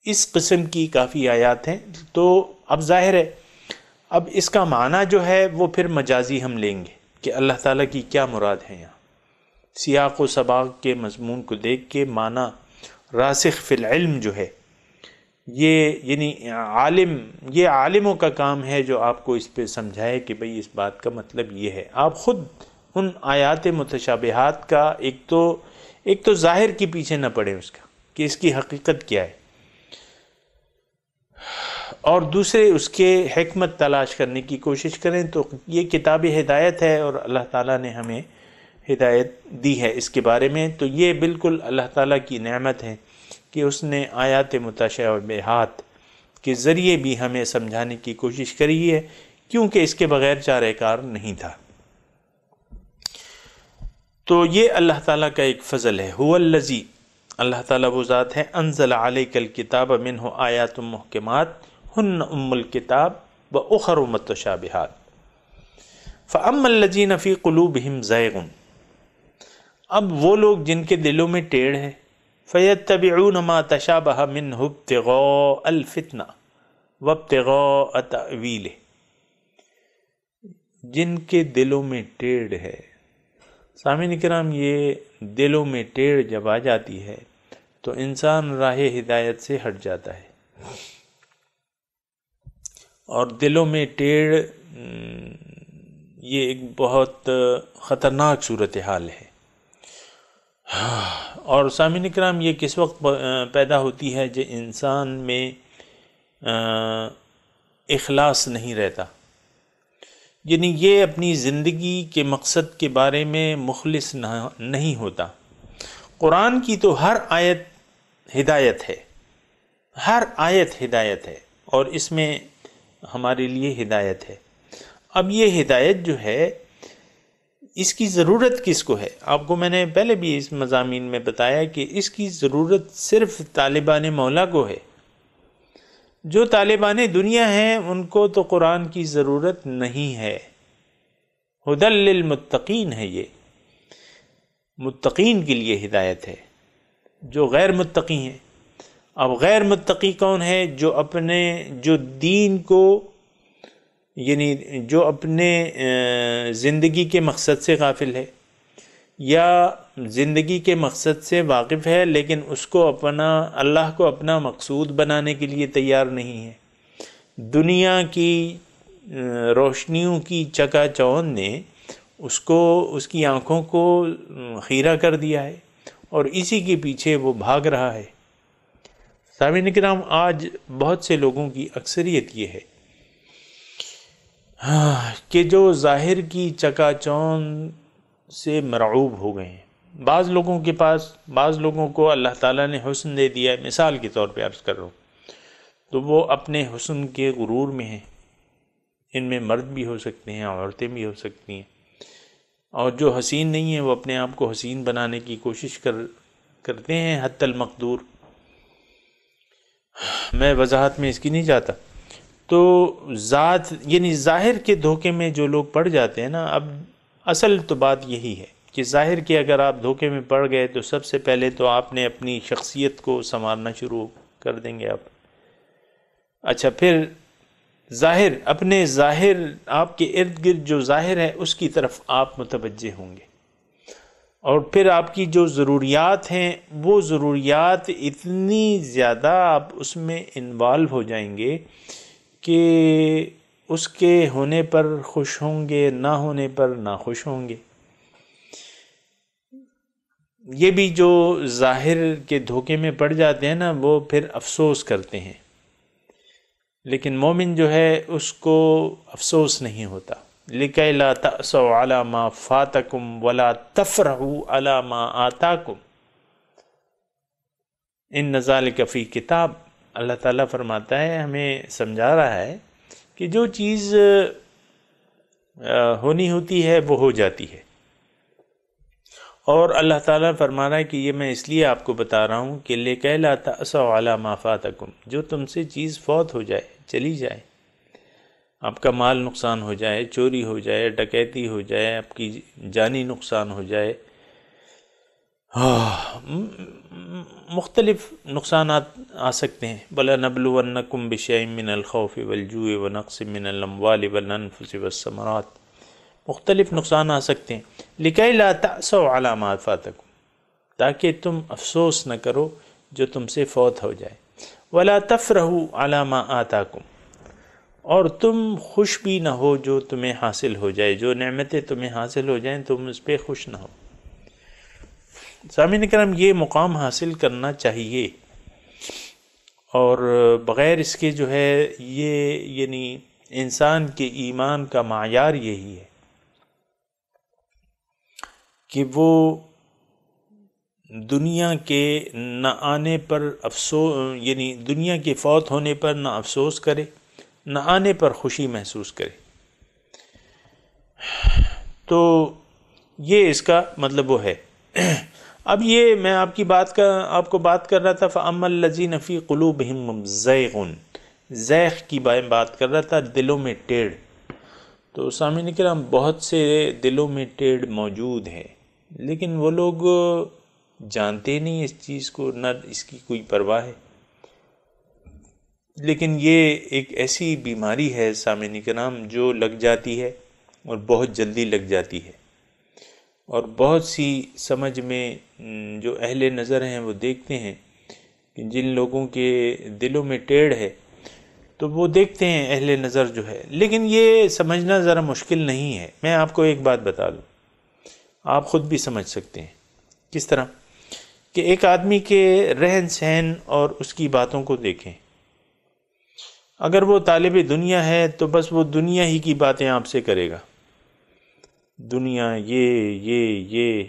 اس قسم کی کافی آیات ہیں، تو اب ظاہر ہے اب اس کا معنی جو ہے وہ پھر مجازی ہم لیں گے کہ اللہ تعالیٰ کی کیا مراد ہے یہاں۔ سیاق و سباق کے مضمون کو دیکھ کے معنی راسخ فی العلم جو ہے، یہ یعنی یہ عالموں کا کام ہے جو آپ کو اس پہ سمجھائے کہ بھئی اس بات کا مطلب یہ ہے۔ آپ خود ان آیات متشابہات کا ایک تو ظاہر کے پیچھے نہ پڑیں اس کا کہ اس کی حقیقت کیا ہے، اور دوسرے اس کے حکمت تلاش کرنے کی کوشش کریں۔ تو یہ کتاب ہدایت ہے، اور اللہ تعالیٰ نے ہمیں ہدایت دی ہے اس کے بارے میں، تو یہ بالکل اللہ تعالیٰ کی نعمت ہے کہ اس نے آیات متشابہات کے ذریعے بھی ہمیں سمجھانے کی کوشش کری ہے، کیونکہ اس کے بغیر چارہ کار نہیں تھا۔ تو یہ اللہ تعالیٰ کا ایک فضل ہے۔ هو الذی، اللہ تعالیٰ وہ ذات ہے، انزل علیک الکتاب منہ آیات محکمات ہن ام الکتاب واخر متشابہات فاما الذین فی قلوبہم زیغ، اب وہ لوگ جن کے دلوں میں ٹیڑھ ہے، فیتبعون ما تشابہ منہ ابتغاء الفتنہ وابتغاء تأویلہ، جن کے دلوں میں ٹیڑھ ہے۔ سامعین کرام، یہ دلوں میں ٹیڑھ جب آ جاتی ہے تو انسان راہ ہدایت سے ہٹ جاتا ہے، اور دلوں میں ٹیڑھ یہ ایک بہت خطرناک صورتحال ہے۔ اور سامعین کرام یہ کس وقت پیدا ہوتی ہے جو انسان میں اخلاص نہیں رہتا، یعنی یہ اپنی زندگی کے مقصد کے بارے میں مخلص نہیں ہوتا۔ قرآن کی تو ہر آیت ہدایت ہے، ہر آیت ہدایت ہے، اور اس میں ہمارے لیے ہدایت ہے۔ اب یہ ہدایت جو ہے اس کی ضرورت کس کو ہے؟ آپ کو میں نے پہلے بھی اس مضامین میں بتایا کہ اس کی ضرورت صرف طالبان مولا کو ہے۔ جو طالبان دنیا ہیں ان کو تو قرآن کی ضرورت نہیں ہے۔ ہدی للمتقین ہے، یہ متقین کے لیے ہدایت ہے۔ جو غیر متقی ہیں، اب غیر متقی کون ہے؟ جو دین کو، یعنی جو اپنے زندگی کے مقصد سے غافل ہے، یا زندگی کے مقصد سے واقف ہے لیکن اس کو اللہ کو اپنا مقصود بنانے کے لیے تیار نہیں ہے۔ دنیا کی روشنیوں کی چکا چوند نے اس کی آنکھوں کو خیرہ کر دیا ہے، اور اسی کے پیچھے وہ بھاگ رہا ہے۔ سامعین کرام، آج بہت سے لوگوں کی اکثریت یہ ہے کہ جو ظاہر کی چکا چوند سے مرعوب ہو گئے ہیں۔ بعض لوگوں کو اللہ تعالیٰ نے حسن دے دیا ہے، مثال کے طور پہ عرض کر رہا ہوں، تو وہ اپنے حسن کے غرور میں ہیں۔ ان میں مرد بھی ہو سکتے ہیں، عورتیں بھی ہو سکتی ہیں، اور جو حسین نہیں ہیں وہ اپنے آپ کو حسین بنانے کی کوشش کرتے ہیں حتی المقدور۔ میں وضاحت میں اس کی نہیں جاتا۔ تو یعنی ظاہر کے دھوکے میں جو لوگ پڑ جاتے ہیں نا، اب اصل تو بات یہی ہے کہ ظاہر کے اگر آپ دھوکے میں پڑ گئے تو سب سے پہلے تو آپ نے اپنی شخصیت کو سنوارنا شروع کر دیں گے آپ۔ اچھا، پھر اپنے ظاہر، آپ کے ارد گرد جو ظاہر ہے اس کی طرف آپ متوجہ ہوں گے، اور پھر آپ کی جو ضروریات ہیں وہ ضروریات اتنی زیادہ آپ اس میں انوالو ہو جائیں گے کہ اس کے ہونے پر خوش ہوں گے، نہ ہونے پر ناخوش ہوں گے۔ یہ بھی جو ظاہر کے دھوکے میں پڑ جاتے ہیں نا، وہ پھر افسوس کرتے ہیں، لیکن مومن جو ہے اس کو افسوس نہیں ہوتا۔ لِكَيْ لَا تَأْسَوْا عَلَى مَا فَاتَكُمْ وَلَا تَفْرَحُوا عَلَى مَا آتَاكُمْ إِنَّ ذَلِكَ فِي کتاب۔ اللہ تعالیٰ فرماتا ہے، ہمیں سمجھا رہا ہے کہ جو چیز ہونی ہوتی ہے وہ ہو جاتی ہے، اور اللہ تعالیٰ فرما رہا ہے کہ یہ میں اس لیے آپ کو بتا رہا ہوں کہ لِكَيْ لَا تَأْسَوْا عَلَى مَا فَاتَكُمْ، جو تم سے چیز فوت ہو جائے، چلی جائے، آپ کا مال نقصان ہو جائے، چوری ہو جائے، ڈکیتی ہو جائے، آپ کی جانی نقصان ہو جائے، مختلف نقصانات آ سکتے ہیں۔ وَلَنَبْلُوَنَّكُمْ بِشَيْءٍ مِّنَ الْخَوْفِ وَالْجُوعِ وَنَقْصٍ مِّنَ الْأَمْوَالِ وَالْأَنفُسِ وَالثَّمَرَاتِ، مختلف نقصان آ سکتے ہیں۔ لِكَيْ لَا تَأْسَوْا عَلَى مَا فَاتَكُمْ، تاکہ تم افسوس نہ کرو جو تم سے فوت ہو جائے۔ وَلَا تَفْرَحُوا عَلَى مَا آتَاكُمْ، اور تم خوش بھی نہ ہو جو تمہیں حاصل ہو جائے، جو نعمتیں تمہیں حاصل ہو جائیں تم اس پہ خوش نہ ہو۔ سامعین کرام، یہ مقام حاصل کرنا چاہیے، اور بغیر اس کے جو ہے یہ یعنی انسان کے ایمان کا معیار یہی ہے کہ وہ دنیا کے نہ آنے پر افسوس، یعنی دنیا کے فوت ہونے پر نہ افسوس کرے، نہ آنے پر خوشی محسوس کرے۔ تو یہ اس کا مطلب وہ ہے۔ اب یہ میں آپ کو بات کر رہا تھا فَأَمَّا الَّذِينَ فِي قُلُوبِهِمْ زَيْغٌ، زیغ کی بات کر رہا تھا، دلوں میں ٹیڑھ۔ تو سامعین کرام، بہت سے دلوں میں ٹیڑھ موجود ہے، لیکن وہ لوگ جانتے نہیں اس چیز کو، نہ اس کی کوئی پرواہ ہے۔ لیکن یہ ایک ایسی بیماری ہے سامعین کرام جو لگ جاتی ہے، اور بہت جلدی لگ جاتی ہے، اور بہت سی سمجھ میں جو اہل نظر ہیں وہ دیکھتے ہیں کہ جن لوگوں کے دلوں میں ٹیڑھ ہے تو وہ دیکھتے ہیں اہل نظر جو ہے، لیکن یہ سمجھنا ذرا مشکل نہیں ہے۔ میں آپ کو ایک بات بتا دوں، آپ خود بھی سمجھ سکتے ہیں۔ کس طرح؟ کہ ایک آدمی کے رہن سہن اور اس کی باتوں کو دیکھیں. اگر وہ طالب دنیا ہے تو بس وہ دنیا ہی کی باتیں آپ سے کرے گا. دنیا، یہ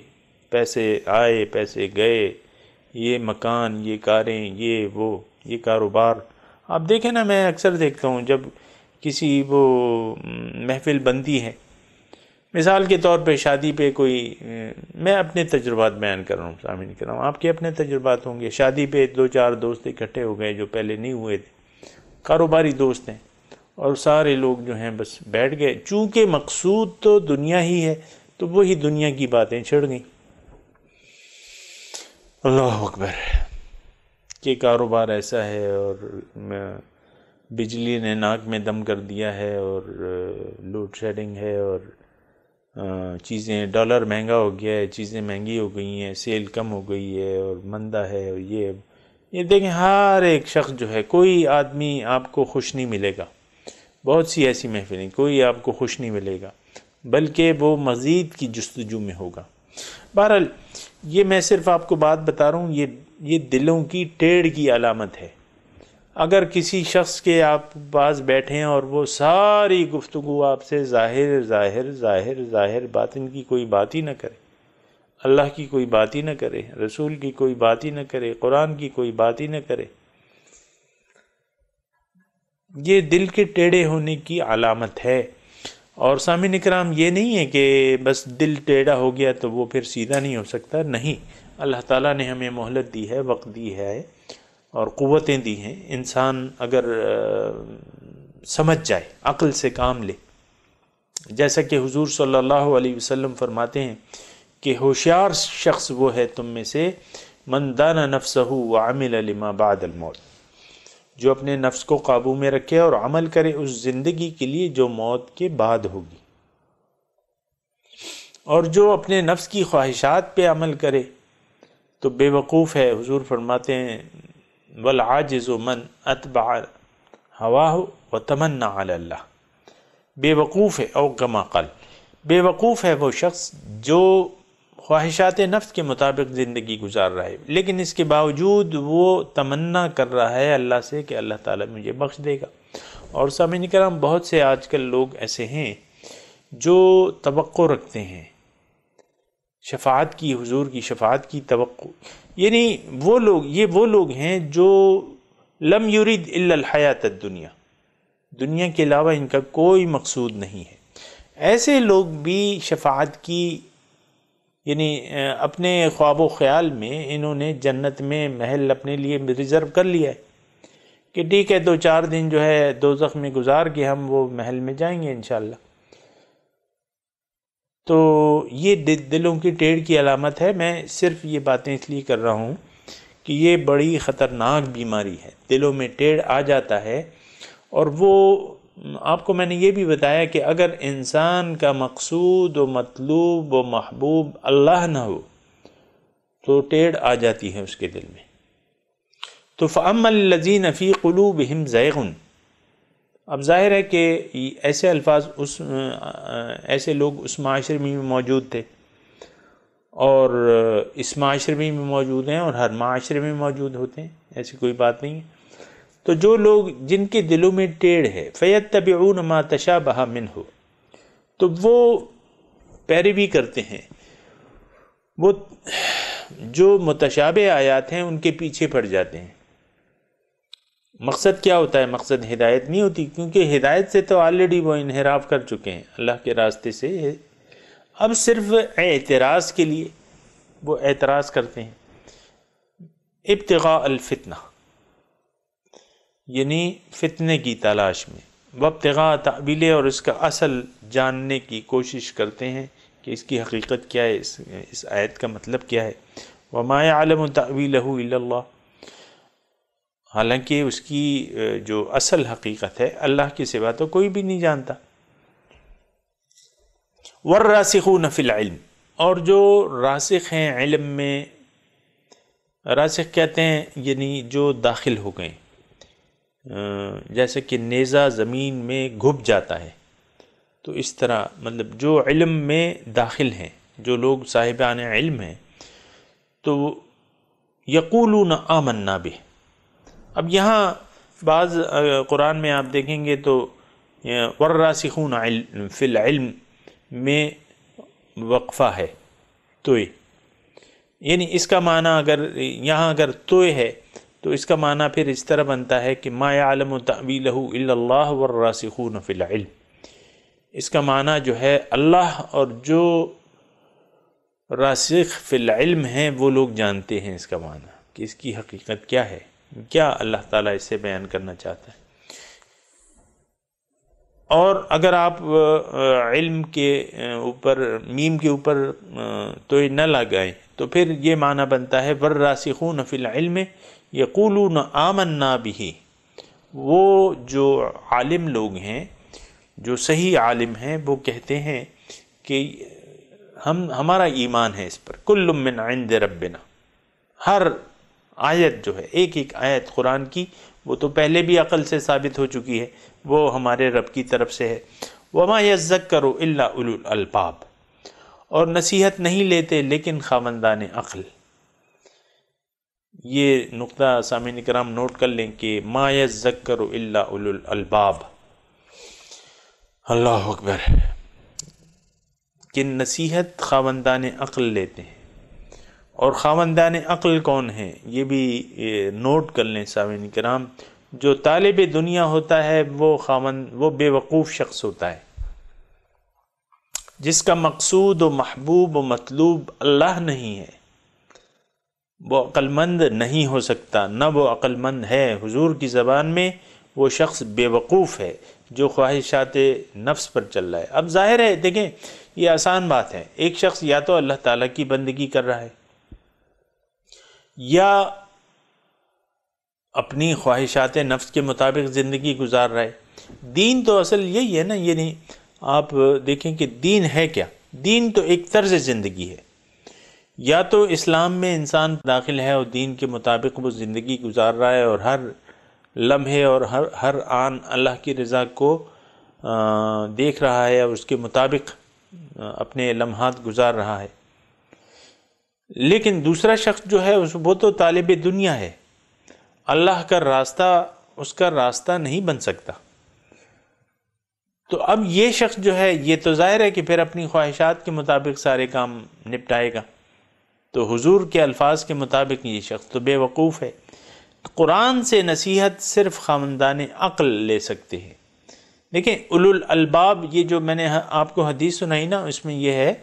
پیسے آئے پیسے گئے، یہ مکان، یہ کاریں، یہ کاروبار. آپ دیکھیں نا، میں اکثر دیکھتا ہوں جب کسی وہ محفل بنتی ہے، مثال کے طور پہ شادی پہ کوئی، میں اپنے تجربات بیان کر رہا ہوں سامعین کرام، آپ کے اپنے تجربات ہوں گے. شادی پہ 2-4 دوست اکٹھے ہو گئے جو پہلے نہیں ہوئے تھے، کاروباری دوست ہیں، اور سارے لوگ جو ہیں بس بیٹھ گئے. چونکہ مقصود تو دنیا ہی ہے تو وہی دنیا کی باتیں چھڑ گئیں. اللہ اکبر. کہ کاروبار ایسا ہے اور بجلی نے ناک میں دم کر دیا ہے، اور لوڈ شیڈنگ ہے، اور چیزیں، ڈالر مہنگا ہو گیا ہے، چیزیں مہنگی ہو گئی ہیں، سیل کم ہو گئی ہے، اور مندہ ہے، اور یہ دیکھیں ہر ایک شخص جو ہے، کوئی آدمی آپ کو خوش نہیں ملے گا. بہت سی ایسی محفلیں، کوئی آپ کو خوش نہیں ملے گا، بلکہ وہ مزید کی جستجو میں ہوگا. بہرحال یہ میں صرف آپ کو بات بتا رہا ہوں، یہ دلوں کی ٹیڑھ کی علامت ہے. اگر کسی شخص کے آپ پاس بیٹھیں اور وہ ساری گفتگو آپ سے ظاہر باطن کی کوئی بات ہی نہ کرے، اللہ کی کوئی بات ہی نہ کرے، رسول کی کوئی بات ہی نہ کرے، قرآن کی کوئی بات ہی نہ کرے، یہ دل کے ٹیڑھے ہونے کی علامت ہے. اور سامعین کرام، یہ نہیں ہے کہ بس دل ٹیڑھا ہو گیا تو وہ پھر سیدھا نہیں ہو سکتا. نہیں، اللہ تعالیٰ نے ہمیں مہلت دی ہے، وقت دی ہے، اور قوتیں دی ہیں. انسان اگر سمجھ جائے، عقل سے کام لے، جیسا کہ حضور صلی اللہ علیہ وسلم فرماتے ہیں کہ ہوشیار شخص وہ ہے تم میں سے من دان نفسہ وعمل لما بعد الموت، جو اپنے نفس کو قابو میں رکھے اور عمل کرے اس زندگی کے لیے جو موت کے بعد ہوگی. اور جو اپنے نفس کی خواہشات پہ عمل کرے تو بے وقوف ہے. حضور فرماتے ہیں والعاجز من اتبع ہواہ وتمنى علی اللہ. بے وقوف ہے، او کما قال، بے وقوف ہے وہ شخص جو خواہشات نفس کے مطابق زندگی گزار رہا ہے، لیکن اس کے باوجود وہ تمنا کر رہا ہے اللہ سے کہ اللہ تعالیٰ مجھے بخش دے گا. اور سامعین کرام، بہت سے آج کل لوگ ایسے ہیں جو توقع رکھتے ہیں شفاعت کی، حضور کی شفاعت کی توقع. یعنی وہ لوگ ہیں جو لم یرید الا الحیات الدنیا، دنیا کے علاوہ ان کا کوئی مقصود نہیں ہے. ایسے لوگ بھی شفاعت کی، یعنی اپنے خواب و خیال میں انہوں نے جنت میں محل اپنے لیے ریزرو کر لیا ہے کہ ٹھیک ہے 2-4 دن جو ہے دوزخ میں گزار کے ہم وہ محل میں جائیں گے انشاءاللہ. تو یہ دلوں کی ٹیڑھ کی علامت ہے. میں صرف یہ باتیں اس لیے کر رہا ہوں کہ یہ بڑی خطرناک بیماری ہے. دلوں میں ٹیڑھ آ جاتا ہے، اور وہ آپ کو میں نے یہ بھی بتایا کہ اگر انسان کا مقصود و مطلوب و محبوب اللہ نہ ہو تو ٹیڑھ آ جاتی ہے اس کے دل میں. تو فَأَمَّا الَّذِينَ فِي قُلُوبِهِمْ زَيْغٌ، اب ظاہر ہے کہ ایسے الفاظ ایسے لوگ اس معاشرے میں بھی موجود تھے، اور اس معاشرے میں بھی موجود ہیں، اور ہر معاشرے میں موجود ہوتے ہیں، ایسی کوئی بات نہیں ہے. تو جو لوگ جن کے دلوں میں ٹیڑھ ہے فَيَتَّبِعُونَ مَا تَشَابَهَ مِنْهُ، تو وہ پیروی کرتے ہیں، وہ جو متشابہ آیات ہیں ان کے پیچھے پڑ جاتے ہیں. مقصد کیا ہوتا ہے؟ مقصد ہدایت نہیں ہوتی، کیونکہ ہدایت سے تو آلریڈی وہ انحراف کر چکے ہیں اللہ کے راستے سے. اب صرف اعتراض کے لیے وہ اعتراض کرتے ہیں. ابتغاء الفتنہ، یعنی فتنے کی تلاش میں، وابتغاء تعویلہ، اور اس کا اصل جاننے کی کوشش کرتے ہیں کہ اس کی حقیقت کیا ہے، اس آیت کا مطلب کیا ہے. وما يعلم تأویلہ الا اللہ، حالانکہ اس کی جو اصل حقیقت ہے اللہ کے سوا تو کوئی بھی نہیں جانتا. والراسخون فی العلم، اور جو راسخ ہیں علم میں، راسخ کہتے ہیں یعنی جو داخل ہو گئے، جیسے کہ نیزہ زمین میں گھپ جاتا ہے، تو اس طرح مطلب جو علم میں داخل ہیں، جو لوگ صاحبان علم ہیں، تو یقولون آمنا بہ. اب یہاں بعض قرآن میں آپ دیکھیں گے تو والراسخون فی العلم میں وقفہ ہے توئے، یعنی اس کا معنی اگر توئے ہے تو اس کا معنی پھر اس طرح بنتا ہے کہ ما یعلم تأویلہ الا اللہ والراسخون فی العلم. اس کا معنی جو ہے اللہ اور جو راسخ فی العلم ہیں وہ لوگ جانتے ہیں اس کا معنی کہ اس کی حقیقت کیا ہے، کیا اللہ تعالیٰ اس سے بیان کرنا چاہتا ہے. اور اگر آپ علم کے اوپر میم کے اوپر توئے نہ لگائیں تو پھر یہ معنی بنتا ہے والراسخون فی العلم یقولون آمنا بہ. وہ جو عالم لوگ ہیں، جو صحیح عالم ہیں، وہ کہتے ہیں کہ ہمارا ایمان ہے اس پر. کل من عند ربنا، ہر آیت جو ہے، ایک ایک آیت قرآن کی، وہ تو پہلے بھی عقل سے ثابت ہو چکی ہے، وہ ہمارے رب کی طرف سے ہے. وما یذکر الا اولو الالباب، اور نصیحت نہیں لیتے لیکن خاوندان عقل. یہ نقطہ سامعین کرام نوٹ کر لیں کہ ما یذکر الا اولو الالباب. اللہ اکبر. کہ نصیحت خاوندان عقل لیتے ہیں. اور خاوندان عقل کون ہیں یہ بھی نوٹ کر لیں سامعین کرام. جو طالب دنیا ہوتا ہے وہ بے وقوف شخص ہوتا ہے، جس کا مقصود و محبوب و مطلوب اللہ نہیں ہے. وہ عقل مند نہیں ہو سکتا، نہ وہ عقل مند ہے. حضور کی زبان میں وہ شخص بے وقوف ہے جو خواہشات نفس پر چل رہا ہے. اب ظاہر ہے، دیکھیں یہ آسان بات ہے، ایک شخص یا تو اللہ تعالیٰ کی بندگی کر رہا ہے یا اپنی خواہشات نفس کے مطابق زندگی گزار رہا ہے. دین تو اصل یہی ہے نا. یعنی آپ دیکھیں کہ دین ہے کیا؟ دین تو ایک طرز زندگی ہے. یا تو اسلام میں انسان داخل ہے اور دین کے مطابق وہ زندگی گزار رہا ہے اور ہر لمحے اور ہر آن اللہ کی رضا کو دیکھ رہا ہے اور اس کے مطابق اپنے لمحات گزار رہا ہے. لیکن دوسرا شخص جو ہے وہ تو طالب دنیا ہے. اللہ کا راستہ اس کا راستہ نہیں بن سکتا. تو اب یہ شخص جو ہے یہ تو ظاہر ہے کہ پھر اپنی خواہشات کے مطابق سارے کام نپٹائے گا. تو حضور کے الفاظ کے مطابق یہ شخص تو بے وقوف ہے. قرآن سے نصیحت صرف خاوندان عقل لے سکتے ہیں. دیکھیں اولو الالباب، یہ جو میں نے آپ کو حدیث سنائی نا، اس میں یہ ہے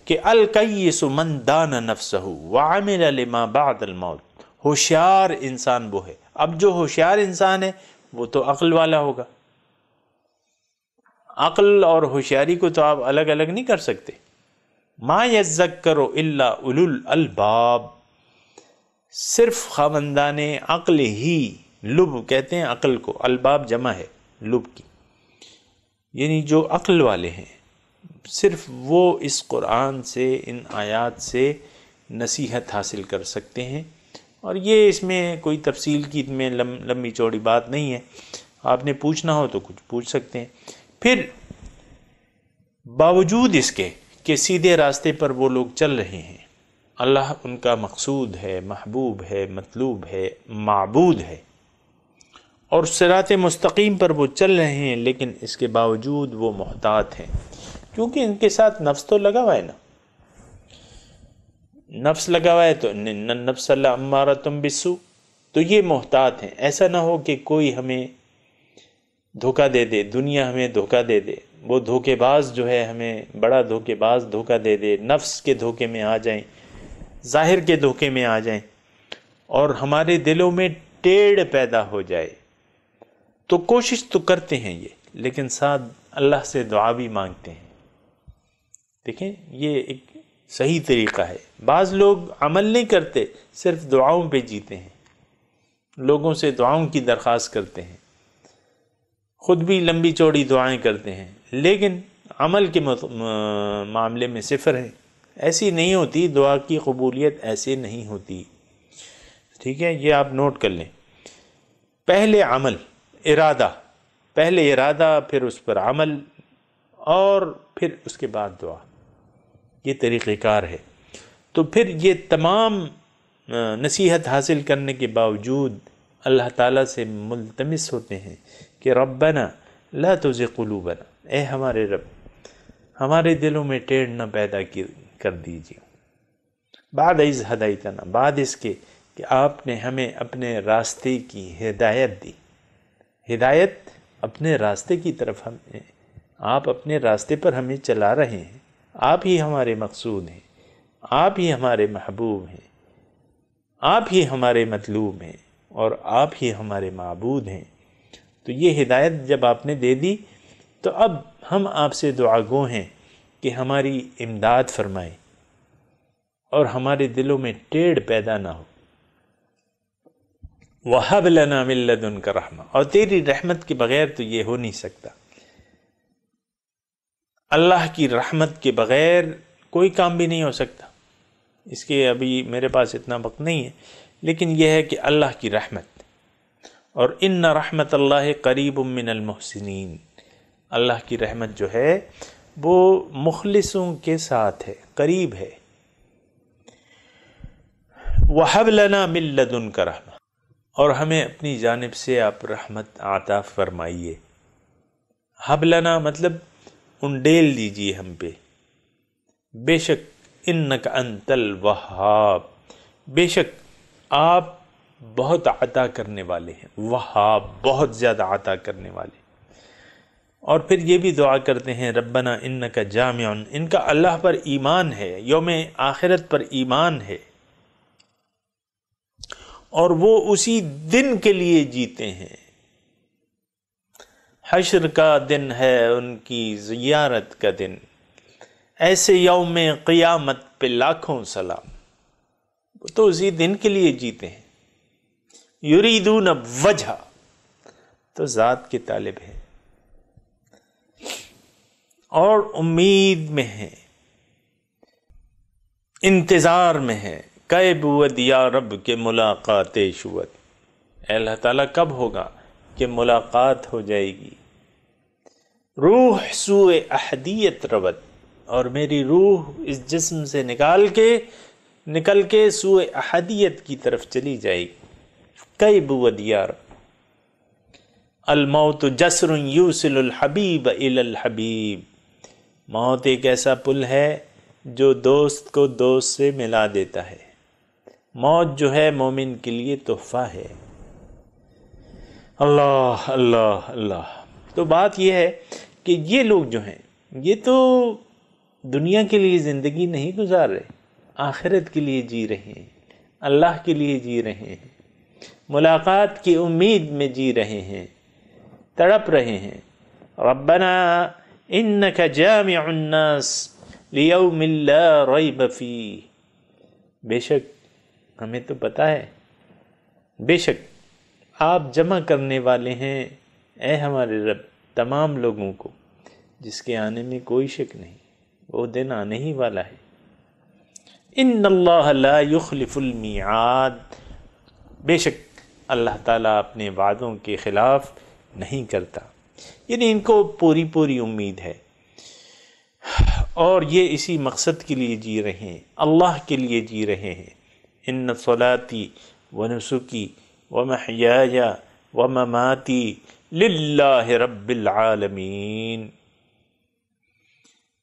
کہ الکیس من دان نفسہ وعمل لما بعد الموت. ہوشیار انسان وہ ہے. اب جو ہوشیار انسان ہے وہ تو عقل والا ہوگا. عقل اور ہوشیاری کو تو آپ الگ الگ نہیں کر سکتے. ما یذکر الا اولو الالباب، صرف خاوندان عقل ہی، لب کہتے ہیں عقل کو، الباب جمع ہے لب کی، یعنی جو عقل والے ہیں صرف وہ اس قرآن سے، ان آیات سے نصیحت حاصل کر سکتے ہیں. اور یہ اس میں کوئی تفصیل کی میں لمبی چوڑی بات نہیں ہے. آپ نے پوچھنا ہو تو کچھ پوچھ سکتے ہیں. پھر باوجود اس کے کہ سیدھے راستے پر وہ لوگ چل رہے ہیں، اللہ ان کا مقصود ہے، محبوب ہے، مطلوب ہے، معبود ہے، اور صراط مستقیم پر وہ چل رہے ہیں، لیکن اس کے باوجود وہ محتاط ہیں کیونکہ ان کے ساتھ نفس تو لگا ہوا ہے نا. نفس لگا ہوا ہے تو نفس لامارۃ بالسوء، تو یہ محتاط ہیں. ایسا نہ ہو کہ کوئی ہمیں دھوکہ دے دے، دنیا ہمیں دھوکہ دے دے، وہ دھوکے باز جو ہے ہمیں بڑا دھوکے باز دھوکہ دے دے، نفس کے دھوکے میں آ جائیں، ظاہر کے دھوکے میں آ جائیں اور ہمارے دلوں میں ٹیڑھ پیدا ہو جائے. تو کوشش تو کرتے ہیں یہ، لیکن ساتھ اللہ سے دعا بھی مانگتے ہیں. دیکھیں یہ ایک صحیح طریقہ ہے. بعض لوگ عمل نہیں کرتے، صرف دعاؤں پہ جیتے ہیں، لوگوں سے دعاؤں کی درخواست کرتے ہیں، خود بھی لمبی چوڑی دعائیں کرتے ہیں، لیکن عمل کے معاملے میں صفر ہے. ایسی نہیں ہوتی دعا کی قبولیت، ایسے نہیں ہوتی. ٹھیک ہے، یہ آپ نوٹ کر لیں. پہلے عمل، ارادہ، پہلے ارادہ، پھر اس پر عمل، اور پھر اس کے بعد دعا. یہ طریقہ کار ہے. تو پھر یہ تمام نصیحت حاصل کرنے کے باوجود اللہ تعالیٰ سے ملتمس ہوتے ہیں کہ ربنا لا تزغ قلوبنا، اے ہمارے رب ہمارے دلوں میں ٹیڑھ نہ پیدا کر دیجیے، بعد اذ ہدیتنا، بعد اس کے کہ آپ نے ہمیں اپنے راستے کی ہدایت دی۔ ہدایت اپنے راستے کی طرف ہمیں، آپ اپنے راستے پر ہمیں چلا رہے ہیں، آپ ہی ہمارے مقصود ہیں، آپ ہی ہمارے محبوب ہیں، آپ ہی ہمارے مطلوب ہیں، اور آپ ہی ہمارے معبود ہیں۔ تو یہ ہدایت جب آپ نے دے دی تو اب ہم آپ سے دعا گو ہیں کہ ہماری امداد فرمائے اور ہمارے دلوں میں ٹیڑھ پیدا نہ ہو۔ وَهَبْ لَنَا مِن لَّدُنْكَ رَحْمَةً، اور تیری رحمت کے بغیر تو یہ ہو نہیں سکتا۔ اللہ کی رحمت کے بغیر کوئی کام بھی نہیں ہو سکتا۔ اس کے ابھی میرے پاس اتنا وقت نہیں ہے، لیکن یہ ہے کہ اللہ کی رحمت، اور ان رحمت اللہ قریب من المحسنین، اللہ کی رحمت جو ہے وہ مخلصوں کے ساتھ ہے، قریب ہے۔ وَهَبْ لَنَا مِن لَّدُنْكَ رَحْمَةً، اور ہمیں اپنی جانب سے آپ رحمت عطا فرمائیے۔ حب لنا مطلب انڈیل دیجیے ہم پہ، بے شک انک انت الوہاب، بے شک آپ بہت عطا کرنے والے ہیں، وہاب بہت زیادہ عطا کرنے والے۔ اور پھر یہ بھی دعا کرتے ہیں ربنا انک جامع، ان کا اللہ پر ایمان ہے، یوم آخرت پر ایمان ہے، اور وہ اسی دن کے لیے جیتے ہیں۔ حشر کا دن ہے ان کی زیارت کا دن، ایسے یوم قیامت پہ لاکھوں سلام۔ وہ تو اسی دن کے لیے جیتے ہیں۔ یریدون وجہ، تو ذات کے طالب ہے اور امید میں ہے، انتظار میں ہے، کہ بود یا رب کے ملاقات شود، اے اللہ تعالیٰ کب ہوگا کہ ملاقات ہو جائے گی۔ روح سوء احدیت رود، اور میری روح اس جسم سے نکل کے سوء احدیت کی طرف چلی جائے گی۔ کہ بود یا رب، الموت جسر یوصل الحبیب الی الحبیب، موت ایک ایسا پل ہے جو دوست کو دوست سے ملا دیتا ہے۔ موت جو ہے مومن کے لیے تحفہ ہے۔ اللہ اللہ اللہ۔ تو بات یہ ہے کہ یہ لوگ جو ہیں یہ تو دنیا کے لیے زندگی نہیں گزار رہے، آخرت کے لیے جی رہے ہیں، اللہ کے لیے جی رہے ہیں، ملاقات کی امید میں جی رہے ہیں، تڑپ رہے ہیں۔ ربنا انک جامع الناس لیوم لا ریب فیہ، بے شک ہمیں تو پتا ہے، بے شک آپ جمع کرنے والے ہیں اے ہمارے رب تمام لوگوں کو، جس کے آنے میں کوئی شک نہیں، وہ دن آنے ہی والا ہے۔ ان اللہ لا یخلف المیعاد، بے شک اللہ تعالیٰ اپنے وعدوں کے خلاف نہیں کرتا، یعنی ان کو پوری پوری امید ہے، اور یہ اسی مقصد کے لیے جی رہے ہیں، اللہ کے لیے جی رہے ہیں۔ ان صلاتی ونسکی ومحیای ومماتی للہ رب العالمین،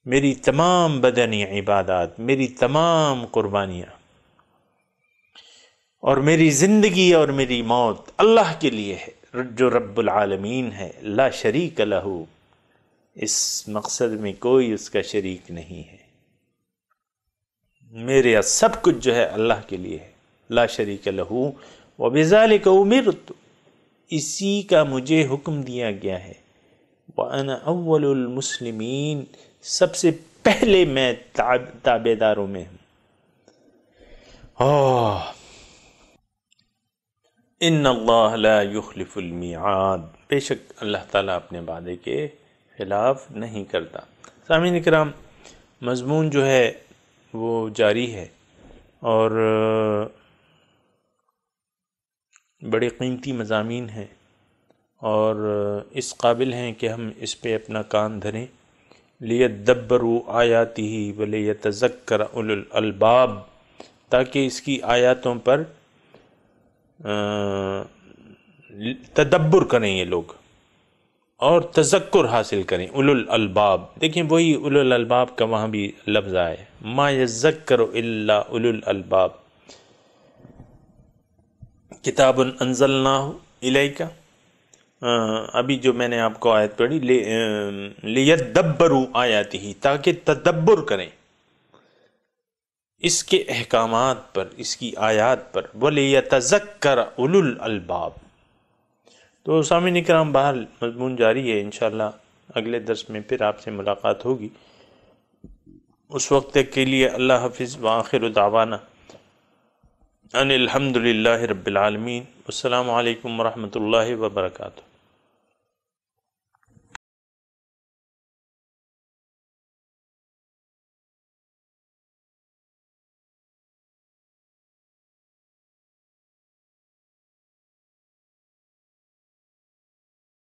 میری تمام بدنی عبادات، میری تمام قربانیاں اور میری زندگی اور میری موت اللہ کے لیے ہے جو رب العالمین ہے، لا شریک لہ، اس مقصد میں کوئی اس کا شریک نہیں ہے۔ میرے سب کچھ جو ہے اللہ کے لیے ہے، لا شریک لہ، وبذالک امرت، اسی کا مجھے حکم دیا گیا ہے، وانا اول المسلمین، سب سے پہلے میں تابعداروں میں ہوں۔ ان اللہ لا یخلف المیعاد، بے شک اللہ تعالیٰ اپنے وعدے کے خلاف نہیں کرتا۔ سامعین کرام، مضمون جو ہے وہ جاری ہے، اور بڑے قیمتی مضامین ہیں، اور اس قابل ہیں کہ ہم اس پہ اپنا کان دھریں۔ لیدبروا آیاتہ ولیتذکر اولو الالباب، تاکہ اس کی آیاتوں پر تدبر کریں یہ لوگ اور تذکر حاصل کریں. اولو الالباب، دیکھیں وہی اولو الالباب کا وہاں بھی لفظ آئے، ما یذکر الا اولو الالباب. کتاب انزلناہ الیک، ابھی جو میں نے آپ کو آیت پڑھی، لیدبروا آیاتہ، تاکہ تدبر کریں اس کے احکامات پر، اس کی آیات پر. وَلِيَتَذَكَّرَ أُولُو الْأَلْبَابِ. تو سامعین کرام، بہرحال مضمون جاری ہے، انشاءاللہ اگلے درس میں پھر آپ سے ملاقات ہوگی. اس وقت تک کے لیے اللہ حافظ، وآخر دعوانا ان الحمد للہ رب العالمین. السلام علیکم ورحمۃ اللہ وبرکاتہ.